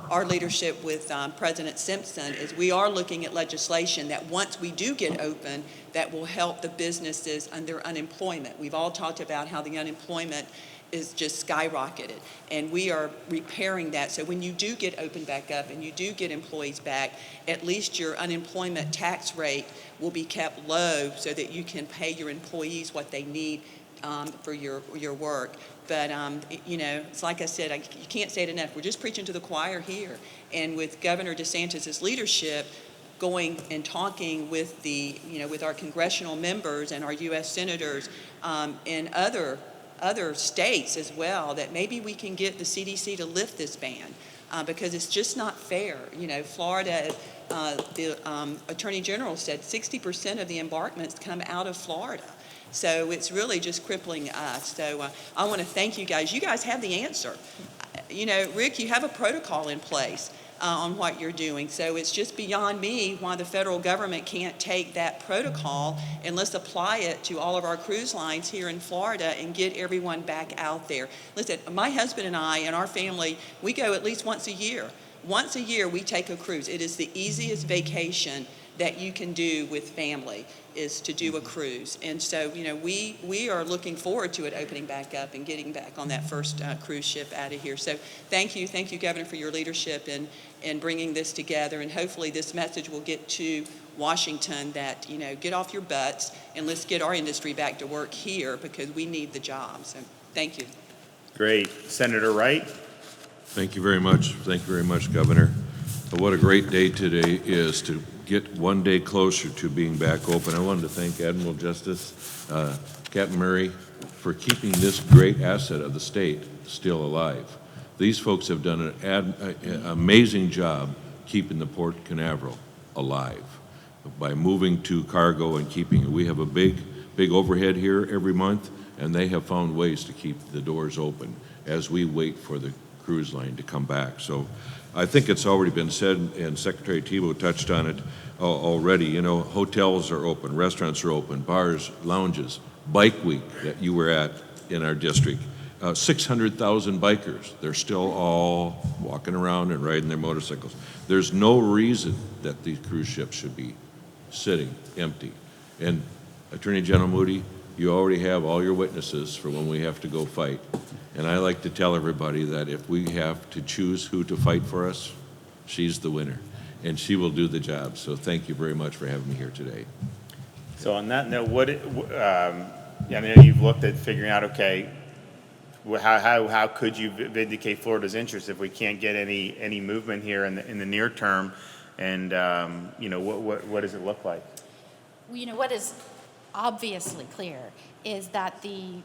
our leadership with President Simpson is we are looking at legislation that once we do get open, that will help the businesses under unemployment. We've all talked about how the unemployment is just skyrocketed, and we are repairing that. So when you do get open back up and you do get employees back, at least your unemployment tax rate will be kept low so that you can pay your employees what they need for your work. But you know, it's like I said, you can't say it enough. We're just preaching to the choir here, and with Governor DeSantis' leadership, going and talking with with our congressional members and our U.S. senators and other states as well, that maybe we can get the CDC to lift this ban because it's just not fair. You know, Florida, the Attorney General said 60% of the embarkments come out of Florida. So it's really just crippling us. So I want to thank you guys. You guys have the answer. You know, Rick, you have a protocol in place on what you're doing. So it's just beyond me why the federal government can't take that protocol and let's apply it to all of our cruise lines here in Florida and get everyone back out there. Listen, my husband and I and our family, we go at least once a year. Once a year we take a cruise. It is the easiest vacation that you can do with family, is to do a cruise. And so, you know, we are looking forward to it opening back up and getting back on that first cruise ship out of here. So thank you, Governor, for your leadership in bringing this together. And hopefully this message will get to Washington that, you know, get off your butts and let's get our industry back to work here because we need the jobs. So thank you. Great. Senator Wright? Thank you very much. Thank you very much, Governor. What a great day today is to get one day closer to being back open. I wanted to thank Admiral Justice Captain Murray for keeping this great asset of the state still alive. These folks have done an amazing job keeping the Port Canaveral alive by moving to cargo and keeping it. We have a big overhead here every month, and they have found ways to keep the doors open as we wait for the cruise line to come back. So I think it's already been said, and Secretary Thibault touched on it already. You know, hotels are open, restaurants are open, bars, lounges, Bike Week that you were at in our district. 600,000 bikers. They're still all walking around and riding their motorcycles. There's no reason that these cruise ships should be sitting empty. And Attorney General Moody, you already have all your witnesses for when we have to go fight. And I like to tell everybody that if we have to choose who to fight for us, she's the winner. And she will do the job. So thank you very much for having me here today. So on that note, I know you've looked at figuring out, okay, how could you vindicate Florida's interest if we can't get any movement here in the near term? And what does it look like? Well, what is obviously clear is that the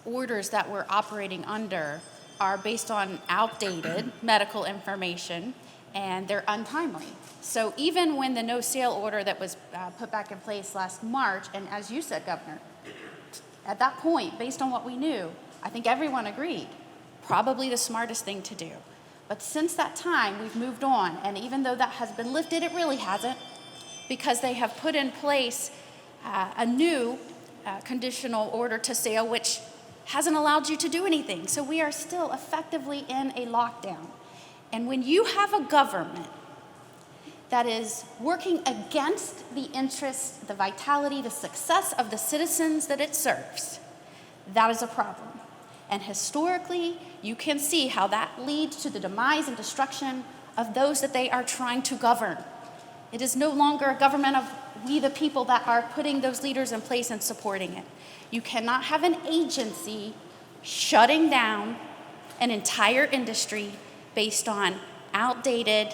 orders that we're operating under are based on outdated medical information, and they're untimely. So even when the no sale order that was put back in place last March, and as you said, Governor, at that point, based on what we knew, I think everyone agreed, probably the smartest thing to do. But since that time, we've moved on, and even though that has been lifted, it really hasn't, because they have put in place a new conditional order to sale, which hasn't allowed you to do anything. So we are still effectively in a lockdown. And when you have a government that is working against the interests, the vitality, the success of the citizens that it serves, that is a problem. And historically, you can see how that leads to the demise and destruction of those that they are trying to govern. It is no longer a government of we the people that are putting those leaders in place and supporting it. You cannot have an agency shutting down an entire industry based on outdated,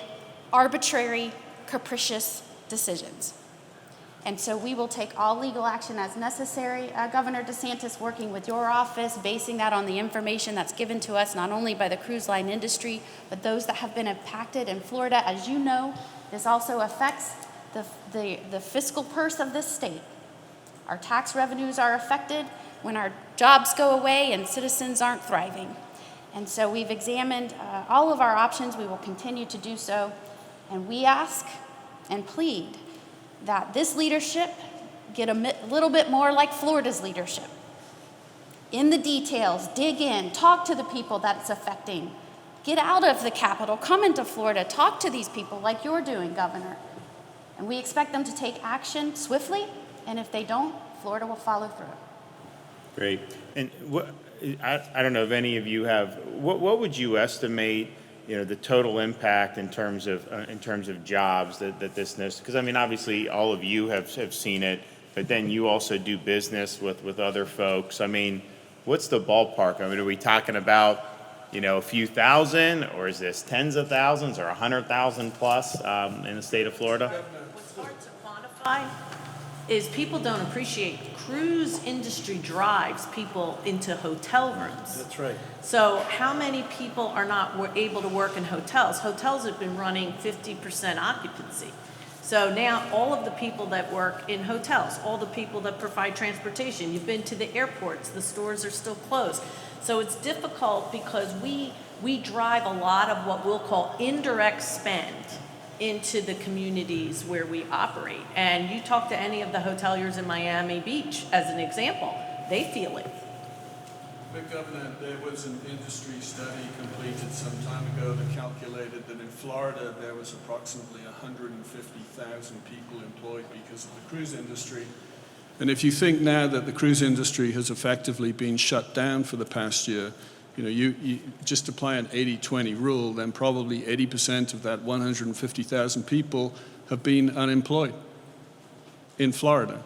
arbitrary, capricious decisions. And so we will take all legal action as necessary. Governor DeSantis, working with your office, basing that on the information that's given to us, not only by the cruise line industry, but those that have been impacted in Florida. As you know, this also affects the fiscal purse of this state. Our tax revenues are affected when our jobs go away and citizens aren't thriving. And so we've examined all of our options. We will continue to do so. And we ask and plead that this leadership get a little bit more like Florida's leadership. In the details, dig in, talk to the people that it's affecting. Get out of the Capitol, come into Florida, talk to these people like you're doing, Governor. And we expect them to take action swiftly, and if they don't, Florida will follow through. Great. And I don't know if any of you have, what would you estimate, the total impact in terms of jobs that this, because I mean, obviously all of you have seen it, but then you also do business with other folks. I mean, what's the ballpark? I mean, are we talking about, a few thousand, or is this tens of thousands or 100,000 plus in the state of Florida? What's hard to quantify is people don't appreciate cruise industry drives people into hotel rooms. That's right. So how many people are not able to work in hotels? Hotels have been running 50% occupancy. So now all of the people that work in hotels, all the people that provide transportation, you've been to the airports, the stores are still closed. So it's difficult because we drive a lot of what we'll call indirect spend into the communities where we operate. And you talk to any of the hoteliers in Miami Beach, as an example, they feel it. But Governor, there was an industry study completed some time ago that calculated that in Florida there was approximately 150,000 people employed because of the cruise industry. And if you think now that the cruise industry has effectively been shut down for the past year, you just apply an 80-20 rule, then probably 80% of that 150,000 people have been unemployed in Florida.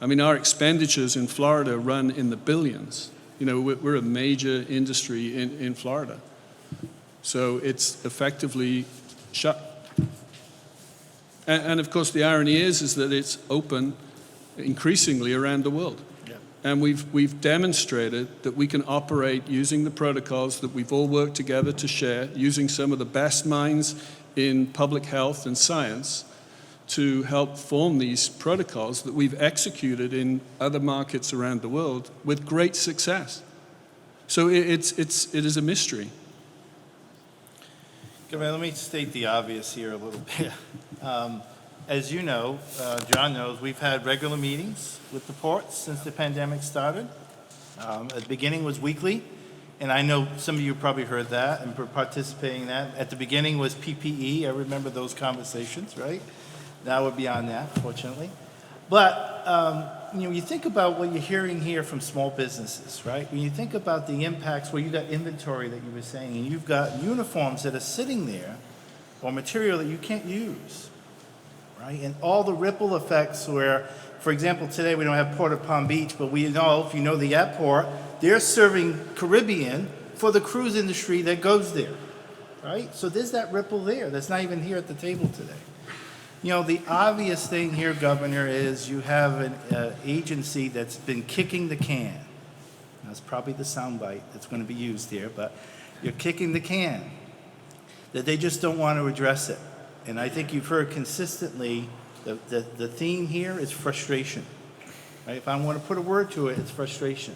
I mean, our expenditures in Florida run in the billions. We're a major industry in Florida. So it's effectively shut. And of course, the irony is that it's open increasingly around the world. And we've demonstrated that we can operate using the protocols that we've all worked together to share, using some of the best minds in public health and science to help form these protocols that we've executed in other markets around the world with great success. So it is a mystery. Governor, let me state the obvious here a little bit. As you know, John knows, we've had regular meetings with the ports since the pandemic started. At the beginning was weekly, and I know some of you probably heard that and were participating in that. At the beginning was PPE. I remember those conversations, right? Now we're beyond that, fortunately. But you think about what you're hearing here from small businesses, right? When you think about the impacts where you got inventory that you were saying, and you've got uniforms that are sitting there or material that you can't use, right? And all the ripple effects where, for example, today we don't have Port of Palm Beach, but we know, if you know the airport, they're serving Caribbean for the cruise industry that goes there, right? So there's that ripple there that's not even here at the table today. The obvious thing here, Governor, is you have an agency that's been kicking the can. That's probably the soundbite that's going to be used here, but you're kicking the can, that they just don't want to address it. And I think you've heard consistently the theme here is frustration. Right? If I want to put a word to it, it's frustration.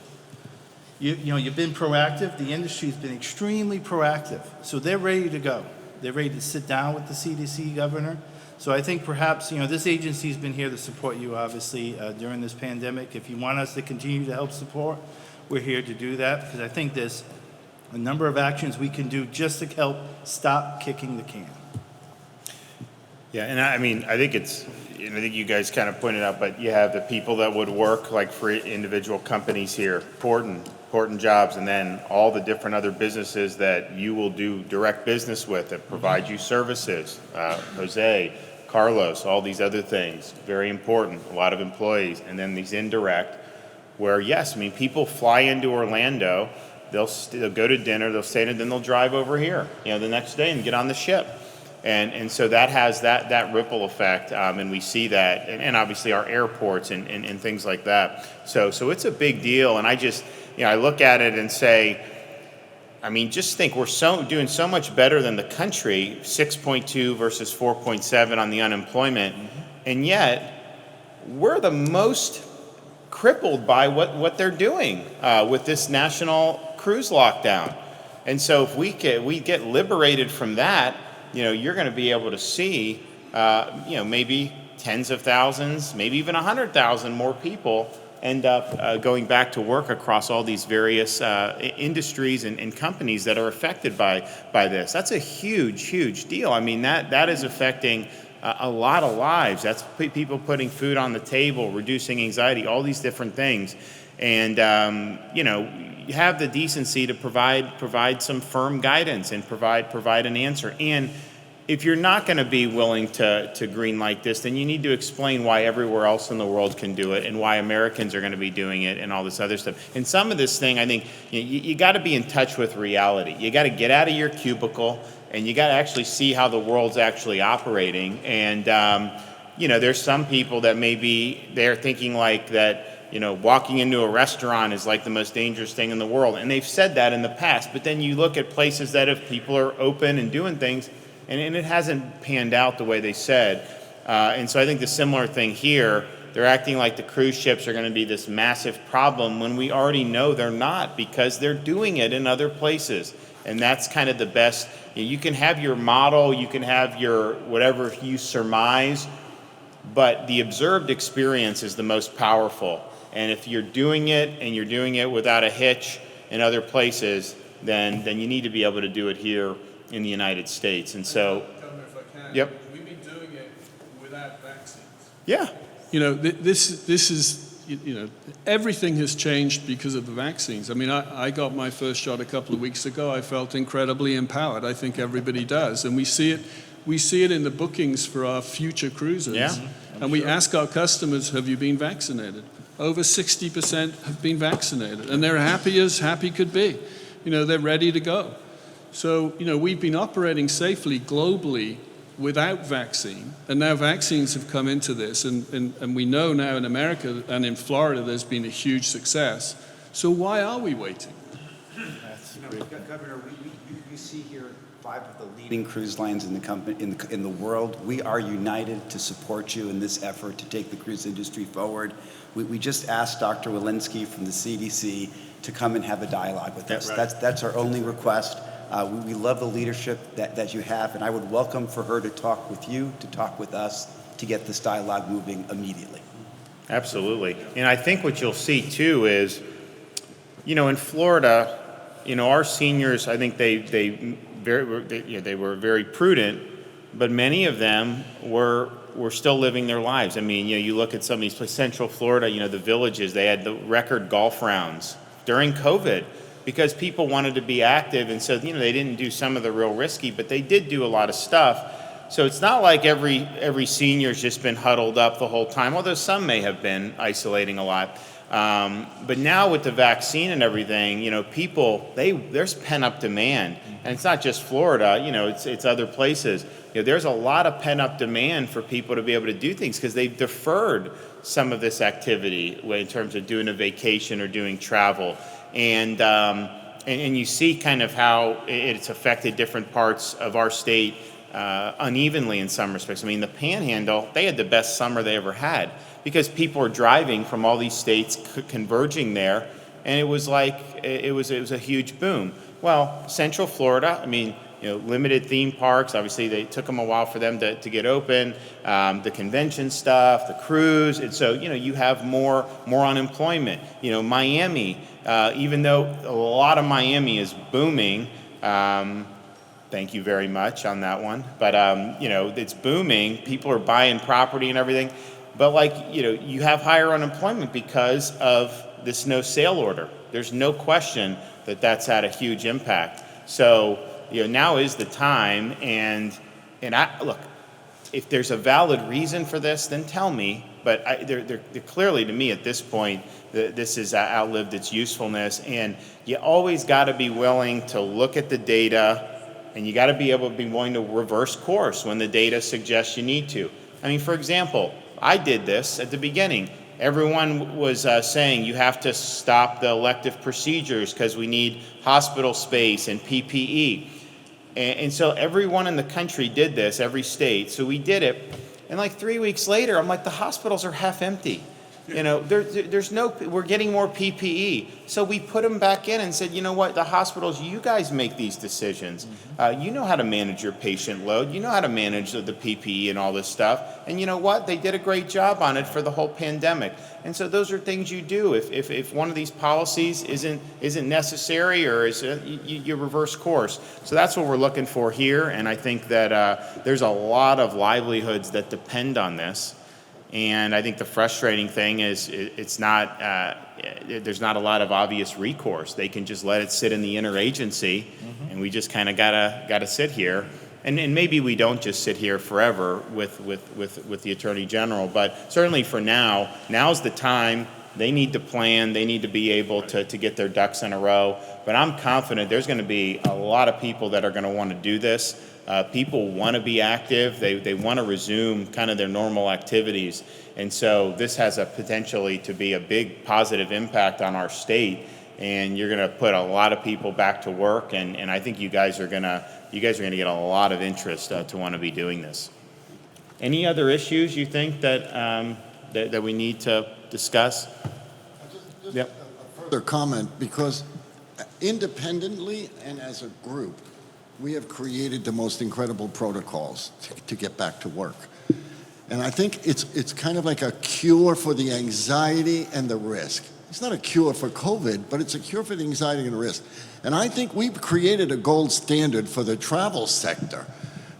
You've been proactive. The industry's been extremely proactive. So they're ready to go. They're ready to sit down with the CDC, Governor. So I think perhaps, this agency's been here to support you, obviously, during this pandemic. If you want us to continue to help support, we're here to do that, because I think there's a number of actions we can do just to help stop kicking the can. Yeah, and I think I think you guys kind of pointed out, but you have the people that would work like for individual companies here, important jobs, and then all the different other businesses that you will do direct business with that provide you services. Jose, Carlos, all these other things, very important, a lot of employees, and then these indirect, where yes, people fly into Orlando, they'll go to dinner, they'll stay, and then they'll drive over here, the next day and get on the ship. And so that has that ripple effect, and we see that, and obviously our airports and things like that. So it's a big deal, and I just, I look at it and say, just think we're doing so much better than the country, 6.2 versus 4.7 on the unemployment, and yet we're the most crippled by what they're doing with this national cruise lockdown. And so if we get liberated from that, you're going to be able to see, maybe tens of thousands, maybe even 100,000 more people end up going back to work across all these various industries and companies that are affected by this. That's a huge deal. That is affecting a lot of lives. That's people putting food on the table, reducing anxiety, all these different things. And, you have the decency to provide some firm guidance and provide an answer. And if you're not going to be willing to green light this, then you need to explain why everywhere else in the world can do it and why Americans are going to be doing it and all this other stuff. And some of this thing, I think, you got to be in touch with reality. You got to get out of your cubicle and you got to actually see how the world's actually operating. And, there's some people that maybe they're thinking like that, walking into a restaurant is like the most dangerous thing in the world. And they've said that in the past. But then you look at places that if people are open and doing things, and it hasn't panned out the way they said. And so I think the similar thing here, they're acting like the cruise ships are going to be this massive problem when we already know they're not, because they're doing it in other places. And that's kind of the best. You can have your model, you can have your whatever you surmise, but the observed experience is the most powerful. And if you're doing it and you're doing it without a hitch in other places, then you need to be able to do it here in the United States. And so, Governor, if I can, yep. We've been doing it without vaccines. Yeah. This is, everything has changed because of the vaccines. I got my first shot a couple of weeks ago. I felt incredibly empowered. I think everybody does. And we see it in the bookings for our future cruises. Yeah. And we ask our customers, have you been vaccinated? Over 60% have been vaccinated. And they're happy as happy could be. They're ready to go. So, we've been operating safely globally without vaccine, and now vaccines have come into this, and we know now in America and in Florida there's been a huge success. So why are we waiting? Governor, you see here 5 of the leading cruise lines in the world. We are united to support you in this effort to take the cruise industry forward. We just asked Dr. Walensky from the CDC to come and have a dialogue with us. Right. That's our only request. We love the leadership that you have, and I would welcome for her to talk with you, to talk with us, to get this dialogue moving immediately. Absolutely. And I think what you'll see too is, in Florida, our seniors, I think they were very prudent, but many of them were still living their lives. I mean, you look at some of these places, Central Florida, the villages, they had the record golf rounds during COVID because people wanted to be active, and so they didn't do some of the real risky, but they did do a lot of stuff. So it's not like every senior's just been huddled up the whole time, although some may have been isolating a lot. But now with the vaccine and everything, people, there's pent-up demand. And it's not just Florida, it's other places. There's a lot of pent-up demand for people to be able to do things because they've deferred some of this activity in terms of doing a vacation or doing travel. And you see kind of how it's affected different parts of our state unevenly in some respects. I mean, the Panhandle, they had the best summer they ever had because people are driving from all these states converging there, and it was like it was a huge boom. Well, Central Florida, I mean, limited theme parks. Obviously, they took them a while for them to get open. The convention stuff, the cruise, and so you have more unemployment. Miami, even though a lot of Miami is booming. Thank you very much on that one. But, it's booming. People are buying property and everything. But you have higher unemployment because of this no sale order. There's no question that that's had a huge impact. So, now is the time. And look, if there's a valid reason for this, then tell me. But they're clearly, to me, at this point, this has outlived its usefulness. And you always got to be willing to look at the data. And you got to be willing to reverse course when the data suggests you need to. I mean, for example, I did this at the beginning. Everyone was saying you have to stop the elective procedures because we need hospital space and PPE. And so everyone in the country did this, every state. So we did it. And 3 weeks later, I'm like, the hospitals are half empty. We're getting more PPE. So we put them back in and said, you know what, the hospitals, you guys make these decisions. You know how to manage your patient load. You know how to manage the PPE and all this stuff. And you know what, they did a great job on it for the whole pandemic. And so those are things you do. If one of these policies isn't necessary or you reverse course. So that's what we're looking for here. And I think that there's a lot of livelihoods that depend on this. And I think the frustrating thing is there's not a lot of obvious recourse. They can just let it sit in the interagency, and we just kind of gotta sit here. And maybe we don't just sit here forever with the Attorney General, but certainly for now's the time. They need to plan. They need to be able to get their ducks in a row. But I'm confident there's going to be a lot of people that are going to want to do this. People want to be active. They want to resume kind of their normal activities. And so this has a potentially to be a big positive impact on our state. And you're going to put a lot of people back to work. And I think you guys are going to get a lot of interest to want to be doing this. Any other issues you think that we need to discuss? Just a further comment, because independently and as a group, we have created the most incredible protocols to get back to work. And I think it's kind of like a cure for the anxiety and the risk. It's not a cure for COVID, but it's a cure for the anxiety and the risk. And I think we've created a gold standard for the travel sector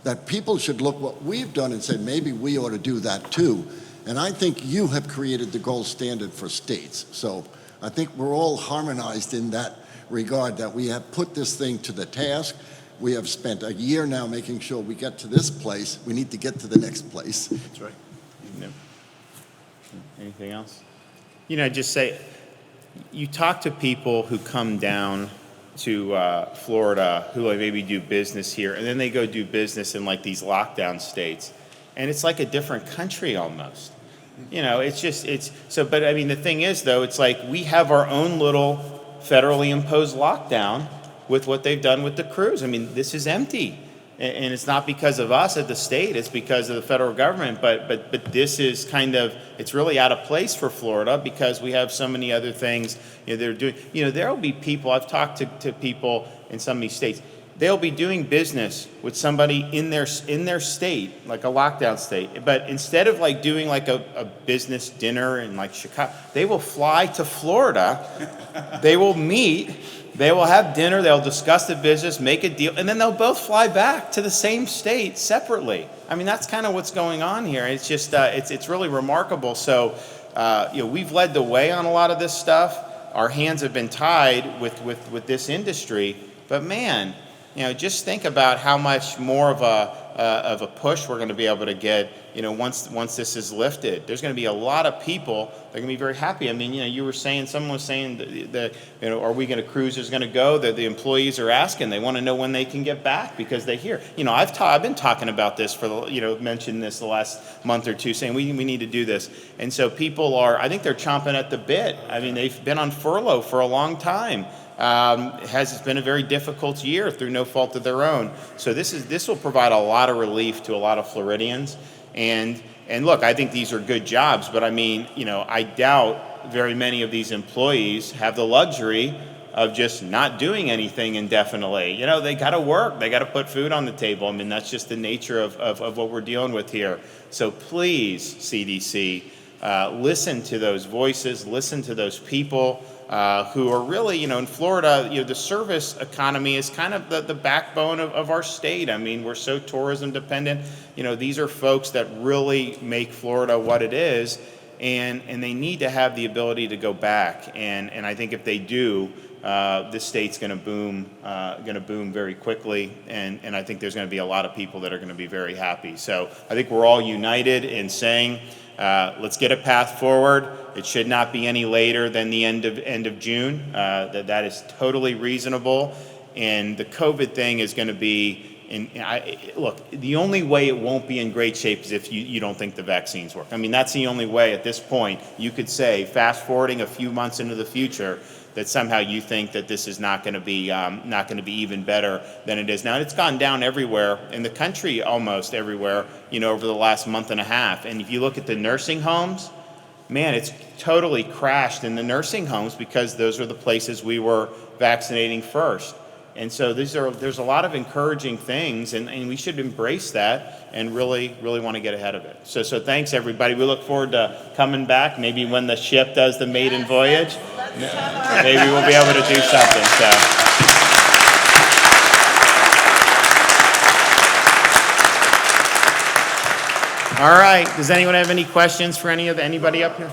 that people should look what we've done and say, maybe we ought to do that too. And I think you have created the gold standard for states. So I think we're all harmonized in that regard, that we have put this thing to the task. We have spent a year now making sure we get to this place. We need to get to the next place. That's right. No. Anything else? Just say, you talk to people who come down Florida who like maybe do business here, and then they go do business in like these lockdown states, and it's like a different country almost. You know, it's just, it's so, but I mean, the thing is though, it's like we have our own little federally imposed lockdown with what they've done with the cruise. I mean, this is empty. And it's not because of us at the state, it's because of the federal government. But this is kind of, it's really out of place for Florida because we have so many other things, you know, they're doing. You know, there'll be people, I've talked to people in some of these states, they'll be doing business with somebody in their state, like a lockdown state. But instead of like doing like a business dinner in like Chicago, they will fly to Florida, they will meet, they will have dinner, they'll discuss the business, make a deal, and then they'll both fly back to the same state separately. I mean, that's kind of what's going on here. It's just, it's really remarkable. So, you know, we've led the way on a lot of this stuff. Our hands have been tied with this industry, but man, you know, just think about how much more of a push we're going to be able to get, you know, once this is lifted. There's going to be a lot of people that are going to be very happy. I mean, you know, you were saying, someone was saying that you know, are we going to, cruisers going to go? The employees are asking. They want to know when they can get back because they hear. You know, I've been talking about this for, you know, mentioned this the last month or two, saying we need to do this. And so people are, I think they're chomping at the bit. I mean, they've been on furlough for a long time. It's been a very difficult year through no fault of their own. So this will provide a lot of relief to a lot of Floridians. And look, I think these are good jobs, but I mean, you know, I doubt very many of these employees have the luxury of just not doing anything indefinitely. You know, they got to work, they got to put food on the table. I mean, that's just the nature of what we're dealing with here. So please, CDC, listen to those voices, listen to those people. Who are really, you know, in Florida, you know, the service economy is kind of the backbone of our state. I mean, we're so tourism dependent. You know, these are folks that really make Florida what it is, and they need to have the ability to go back. And I think if they do, this state's going to boom very quickly. And I think there's going to be a lot of people that are going to be very happy. So I think we're all united in saying, let's get a path forward. It should not be any later than the end of June. That is totally reasonable. And the COVID thing is going to be, look, the only way it won't be in great shape is if you don't think the vaccines work. I mean, that's the only way at this point you could say, fast forwarding a few months into the future, that somehow you think that this is not going to be even better than it is now. And it's gone down everywhere in the country, almost everywhere, you know, over the last month and a half. And if you look at the nursing homes, man, it's totally crashed in the nursing homes because those are the places we were vaccinating first. And so there's a lot of encouraging things, and we should embrace that and really want to get ahead of it. So thanks, everybody. We look forward to coming back, maybe when the ship does the maiden voyage. Maybe we'll be able to do something. So. All right. Does anyone have any questions for anybody up here?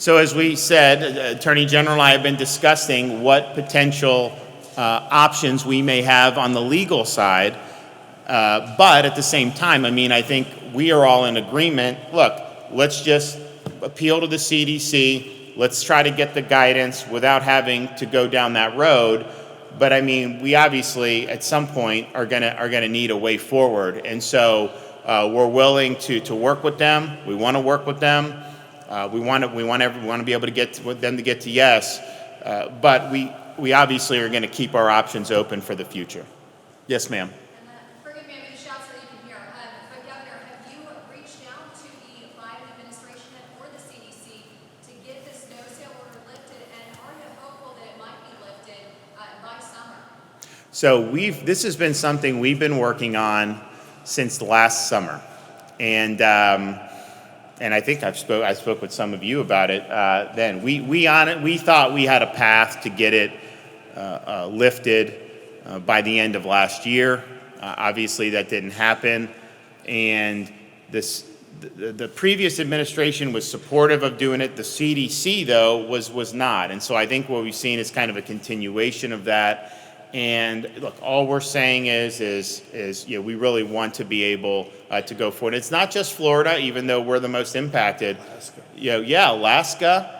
So as we said, Attorney General and I have been discussing what potential options we may have on the legal side. But at the same time, I mean, I think we are all in agreement. Look, let's just appeal to the CDC. Let's try to get the guidance without having to go down that road. But I mean, we obviously at some point are gonna need a way forward. And so we're willing to work with them. We want to work with them. We want to be able to get them to get to yes. But we obviously are going to keep our options open for the future. Yes, ma'am. Forgive me, I'm going to shout so that you can hear. But Governor, have you reached out to the Biden administration or the CDC to get this no-sale order lifted, and are you hopeful that it might be lifted by summer? So this has been something we've been working on since last summer, and I think I spoke with some of you about it then. We thought we had a path to get it lifted by the end of last year. Obviously, that didn't happen, and the previous administration was supportive of doing it. The CDC, though, was not, and so I think what we've seen is kind of a continuation of that. And look, all we're saying is we really want to be able to go forward. It's not just Florida, even though we're the most impacted. Alaska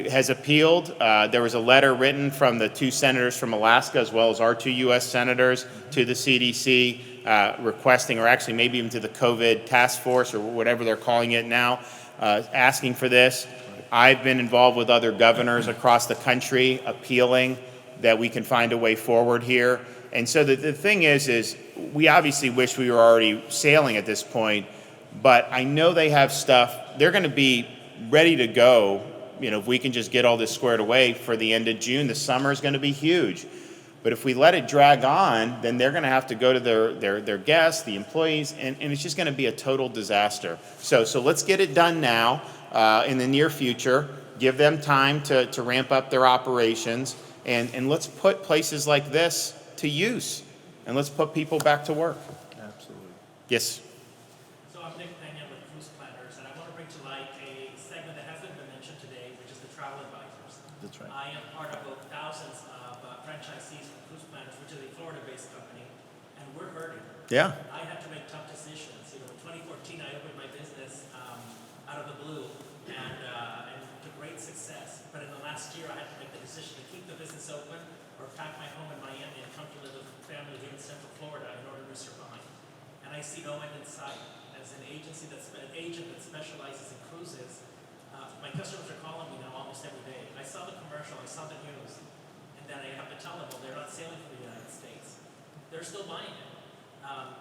has appealed. There was a letter written from the 2 senators from Alaska, as well as our 2 U.S. senators, to the CDC requesting, or actually maybe even to the COVID task force or whatever they're calling it now, asking for this. I've been involved with other governors across the country appealing that we can find a way forward here. And so the thing is we obviously wish we were already sailing at this point, but I know they have stuff. They're going to be ready to go, if we can just get all this squared away for the end of June. The summer is going to be huge. But if we let it drag on, then they're going to have to go to their guests, the employees, and it's just going to be a total disaster. So let's get it done now in the near future. Give them time to ramp up their operations. And let's put places like this to use, and let's put people back to work. Absolutely. Yes. So I'm Nick Pena with Cruise Planners, and I want to bring to light a segment that hasn't been mentioned today, which is the travel advisors. That's right. I am part of thousands of franchisees from Cruise Planners, which is a Florida-based company, and we're hurting. Yeah. I had to make tough decisions. In 2014, I opened my business out of the blue, and to great success. But in the last year, I had to make the decision to keep the business open or pack my home in Miami and come to live with family here in Central Florida in order to survive. And I see no end in sight. As an agent that specializes in cruises, my customers are calling me now almost every day. I saw the commercial, I saw the news, and then I have to tell them, well, they're not sailing for the United States. They're still buying it.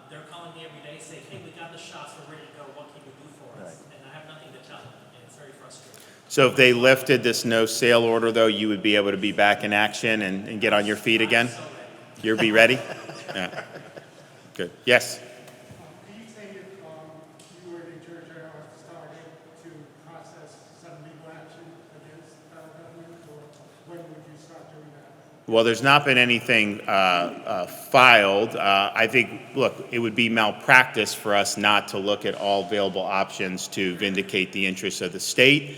They're calling me every day saying, hey, we got the shots, we're ready to go, what can you do for us? And I have nothing to tell them, and it's very frustrating. So if they lifted this no sale order, though, you would be able to be back in action and get on your feet again? You'll be ready? Yeah. Good. Yes? Can you say if you were the Attorney General at this target to process some legal action against government, or when would you start doing that? Well, there's not been anything filed. I think, look, it would be malpractice for us not to look at all available options to vindicate the interests of the state.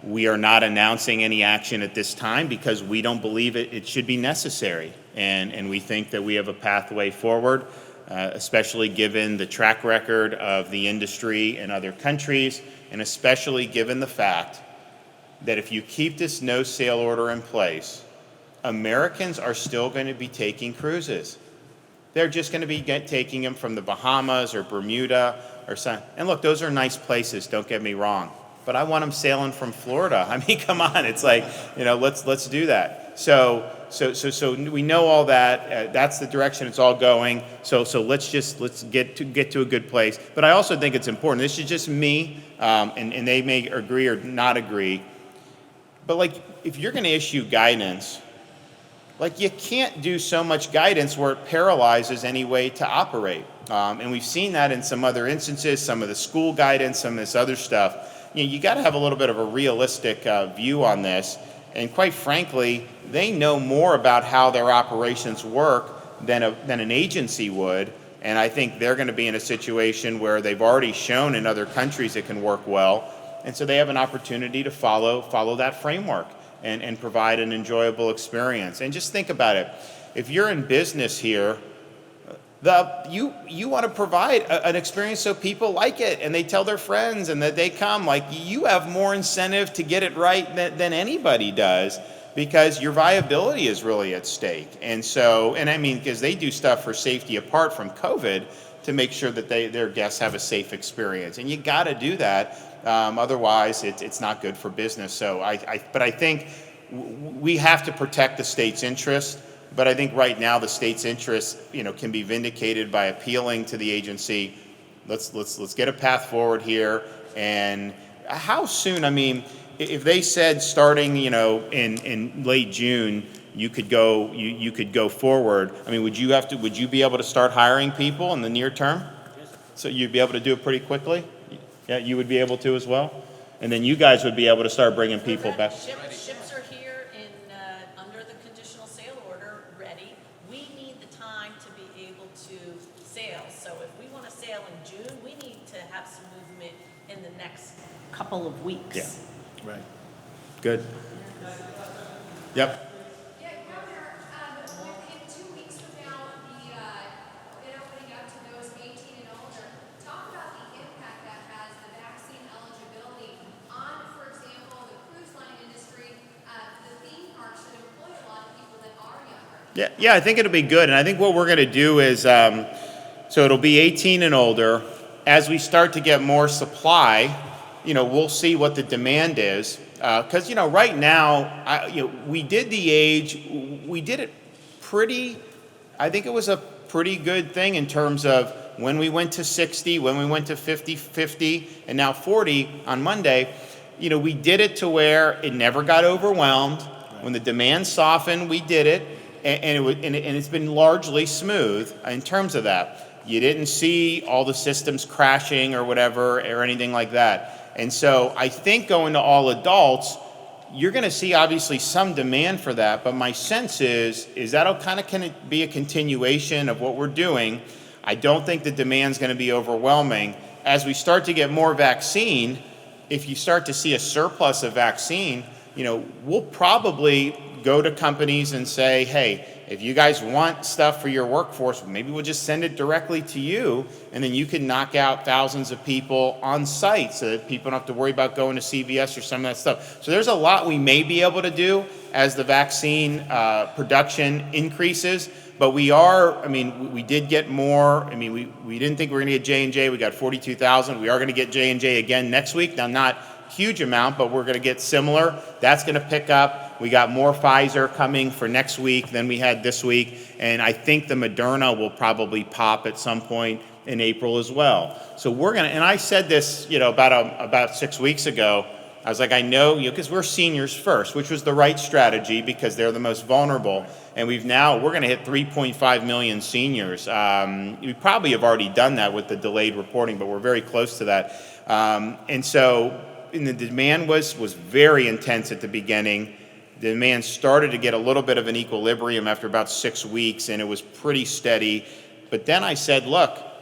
We are not announcing any action at this time because we don't believe it should be necessary. And we think that we have a pathway forward, especially given the track record of the industry in other countries, and especially given the fact that if you keep this no sale order in place, Americans are still going to be taking cruises. They're just going to be taking them from the Bahamas or Bermuda or something. And look, those are nice places, don't get me wrong. But I want them sailing from Florida. I mean, come on, it's like, let's do that. So we know all that. That's the direction it's all going. So let's get to a good place. But I also think it's important. This is just me, and they may agree or not agree. But if you're going to issue guidance, you can't do so much guidance where it paralyzes any way to operate. And we've seen that in some other instances, some of the school guidance, some of this other stuff. You got to have a little bit of a realistic view on this. And quite frankly, they know more about how their operations work than an agency would. And I think they're going to be in a situation where they've already shown in other countries it can work well. And so they have an opportunity to follow that framework and provide an enjoyable experience. And just think about it. If you're in business here, you want to provide an experience so people like it and they tell their friends and that they come. You have more incentive to get it right than anybody does, because your viability is really at stake. And I mean, because they do stuff for safety apart from COVID to make sure that their guests have a safe experience. And you got to do that. Otherwise, it's not good for business. But I think we have to protect the state's interest. But I think right now the state's interest, can be vindicated by appealing to the agency. Let's get a path forward here. And how soon? I mean, if they said starting, in late June, you could go forward. I mean, would you be able to start hiring people in the near term? So you'd be able to do it pretty quickly? Yeah, you would be able to as well? And then you guys would be able to start bringing people back. Ships are here under the conditional sale order, ready. We need the time to be able to sail. So if we want to sail in June, we need to have some movement in the next couple of weeks. Yeah, right. Good. Yep. Yeah, Governor, Yeah, I think it'll be good. And I think what we're going to do is, so it'll be 18 and older. As we start to get more supply, we'll see what the demand is. Because, right now, we did the age, we did it I think it was a pretty good thing in terms of when we went to 60, when we went to 50, and now 40 on Monday, we did it to where it never got overwhelmed. When the demand softened, we did it, and it's been largely smooth in terms of that. You didn't see all the systems crashing or whatever or anything like that. And so I think going to all adults, you're going to see obviously some demand for that, but my sense is that'll kind of be a continuation of what we're doing. I don't think the demand's going to be overwhelming. As we start to get more vaccine, if you start to see a surplus of vaccine, we'll probably go to companies and say, hey, if you guys want stuff for your workforce, maybe we'll just send it directly to you, and then you can knock out thousands of people on site so that people don't have to worry about going to CVS or some of that stuff. So there's a lot we may be able to do as the vaccine production increases, but we did get more. We didn't think we were going to get J&J. We got 42,000. We are going to get J&J again next week. Now, not huge amount, but we're going to get similar. That's going to pick up. We got more Pfizer coming for next week than we had this week, and I think the Moderna will probably pop at some point in April as well. So we're going to, and I said this, about 6 weeks ago. I was like, I know, because we're seniors first, which was the right strategy because they're the most vulnerable, and we're going to hit 3.5 million seniors. We probably have already done that with the delayed reporting, but we're very close to that. And the demand was very intense at the beginning. The demand started to get a little bit of an equilibrium after about 6 weeks, and it was pretty steady. But then I said,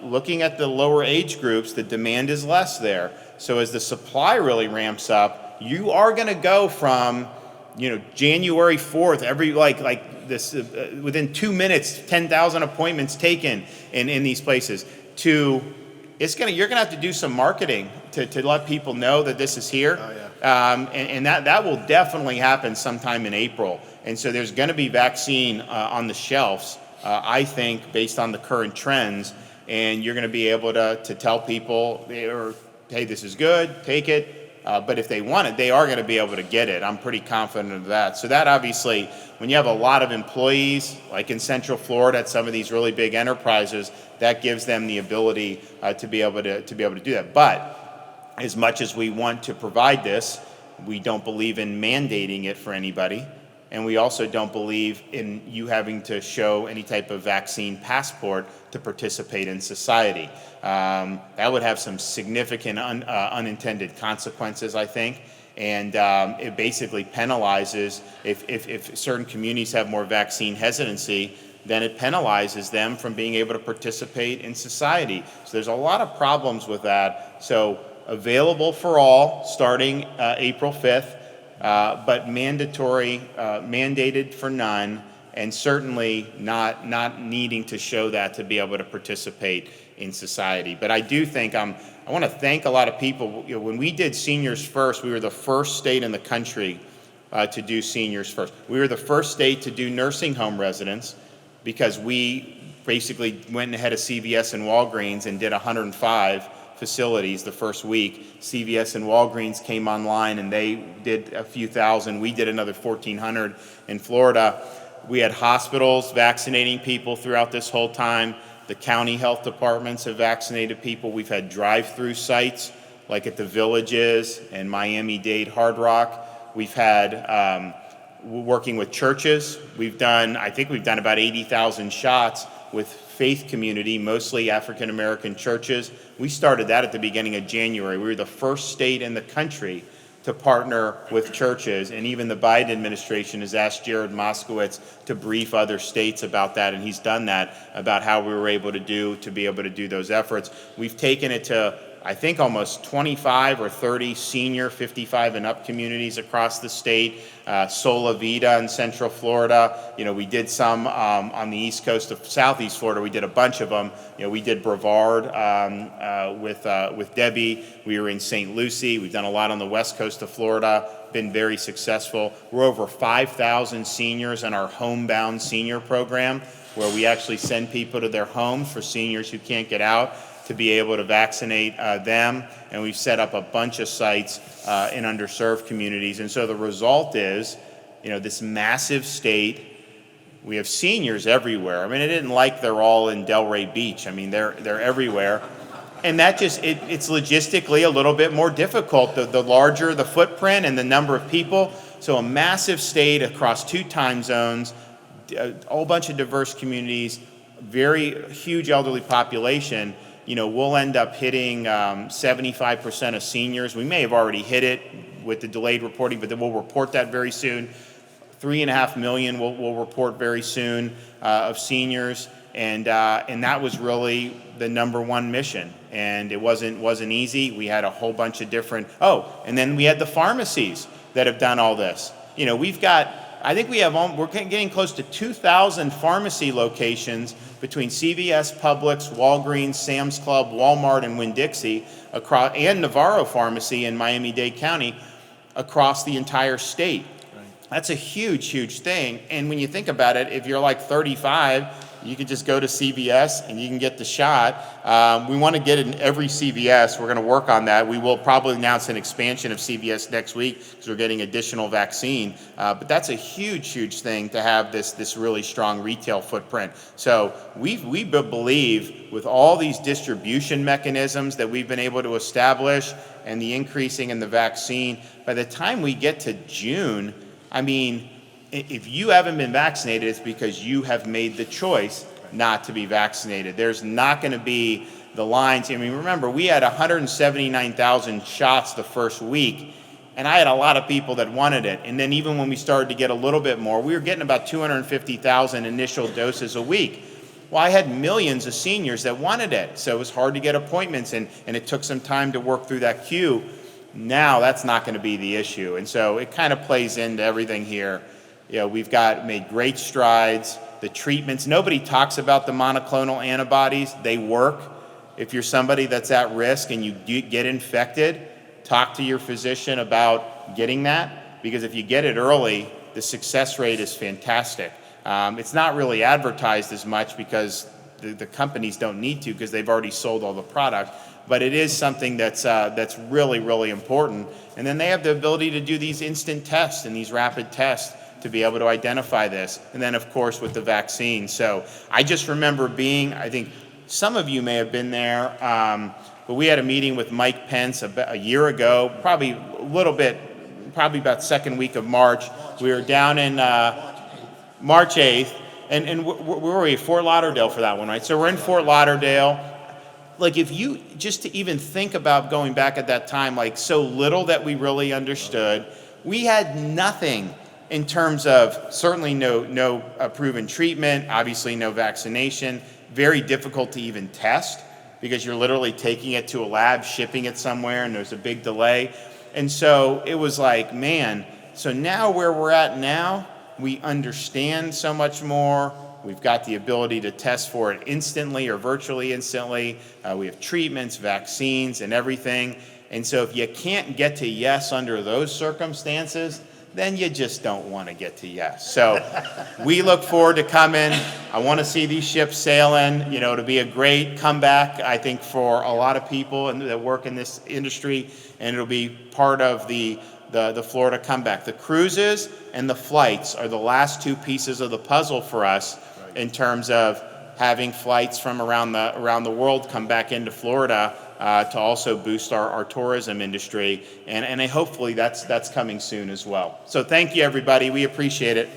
looking at the lower age groups, the demand is less there. So as the supply really ramps up, you are going to go from, January 4th, within 2 minutes, 10,000 appointments taken in these places, to you're going to have to do some marketing to let people know that this is here. Oh, yeah. And that will definitely happen sometime in April. And so there's going to be vaccine on the shelves, I think, based on the current trends. And you're going to be able to tell people, hey, this is good, take it. But if they want it, they are going to be able to get it. I'm pretty confident of that. So that obviously, when you have a lot of employees, like in Central Florida at some of these really big enterprises, that gives them the ability to be able to do that. But as much as we want to provide this, we don't believe in mandating it for anybody. And we also don't believe in you having to show any type of vaccine passport to participate in society. That would have some significant unintended consequences, I think. And it basically penalizes, if certain communities have more vaccine hesitancy, then it penalizes them from being able to participate in society. So there's a lot of problems with that. So available for all starting April 5th. But mandated for none, and certainly not needing to show that to be able to participate in society. But I do think I want to thank a lot of people. When we did Seniors First, we were the first state in the country to do Seniors First. We were the first state to do nursing home residents because we basically went ahead of CVS and Walgreens and did 105 facilities the first week. CVS and Walgreens came online and they did a few thousand. We did another 1,400 in Florida. We had hospitals vaccinating people throughout this whole time. The county health departments have vaccinated people. We've had drive-through sites like at the Villages and Miami-Dade Hard Rock. We've had working with churches. I think we've done about 80,000 shots with faith community, mostly African American churches. We started that at the beginning of January. We were the first state in the country to partner with churches, and even the Biden administration has asked Jared Moskowitz to brief other states about that, and he's done that, about how we were able to do those efforts. We've taken it to, I think, almost 25 or 30 senior 55 and up communities across the state. Sola Vida in Central Florida. We did some on the east coast of Southeast Florida. We did a bunch of them. We did Brevard with Debbie. We were in St. Lucie. We've done a lot on the west coast of Florida. been very successful. We're over 5,000 seniors in our homebound senior program, where we actually send people to their homes for seniors who can't get out to be able to vaccinate them. And we've set up a bunch of sites in underserved communities. And so the result is, this massive state. We have seniors everywhere. I mean, I didn't like they're all in Delray Beach. I mean, they're everywhere. And that just, it's logistically a little bit more difficult, the larger the footprint and the number of people. So a massive state across 2 time zones, a whole bunch of diverse communities, very huge elderly population. We'll end up hitting 75% of seniors. We may have already hit it with the delayed reporting, but then we'll report that very soon. 3.5 million we'll report very soon of seniors, and that was really the #1 mission. And it wasn't easy. We had a whole bunch of different. And then we had the pharmacies that have done all this. We've got. I think we're getting close to 2,000 pharmacy locations between CVS, Publix, Walgreens, Sam's Club, Walmart, and Winn-Dixie across, and Navarro Pharmacy in Miami-Dade County across the entire state. That's a huge, huge thing. And when you think about it, if you're like 35, you can just go to CVS and you can get the shot. We want to get it in every CVS. We're going to work on that. We will probably announce an expansion of CVS next week because we're getting additional vaccine. But that's a huge, huge thing to have this really strong retail footprint. So we believe with all these distribution mechanisms that we've been able to establish and the increasing in the vaccine, by the time we get to June, I mean, if you haven't been vaccinated, it's because you have made the choice not to be vaccinated. There's not going to be the lines. I mean, remember, we had 179,000 shots the first week, and I had a lot of people that wanted it. And then even when we started to get a little bit more, we were getting about 250,000 initial doses a week. Well, I had millions of seniors that wanted it, so it was hard to get appointments, and it took some time to work through that queue. Now that's not going to be the issue, and so it kind of plays into everything here. We've made great strides. The treatments, nobody talks about the monoclonal antibodies. They work. If you're somebody that's at risk and you get infected, talk to your physician about getting that, because if you get it early, the success rate is fantastic. It's not really advertised as much because the companies don't need to, because they've already sold all the product. But it is something that's really, really important. And then they have the ability to do these instant tests and these rapid tests to be able to identify this. And then, of course, with the vaccine. So I just remember I think some of you may have been there, but we had a meeting with Mike Pence a year ago, probably about second week of March. We were down in March 8th, and where were we? Fort Lauderdale for that one, right? So we're in Fort Lauderdale. Like, if you, just to even think about going back at that time, like, so little that we really understood. We had nothing in terms of certainly no proven treatment, obviously no vaccination, very difficult to even test because you're literally taking it to a lab, shipping it somewhere, and there's a big delay. And so it was like, man, so now where we're at now, we understand so much more. We've got the ability to test for it instantly or virtually instantly. We have treatments, vaccines, and everything. And so if you can't get to yes under those circumstances, then you just don't want to get to yes. So we look forward to coming. I want to see these ships sailing. It'll be a great comeback, I think, for a lot of people that work in this industry, and it'll be part of the Florida comeback. The cruises and the flights are the last 2 pieces of the puzzle for us in terms of having flights from around the world come back into Florida to also boost our tourism industry, and hopefully that's coming soon as well. So thank you, everybody. We appreciate it.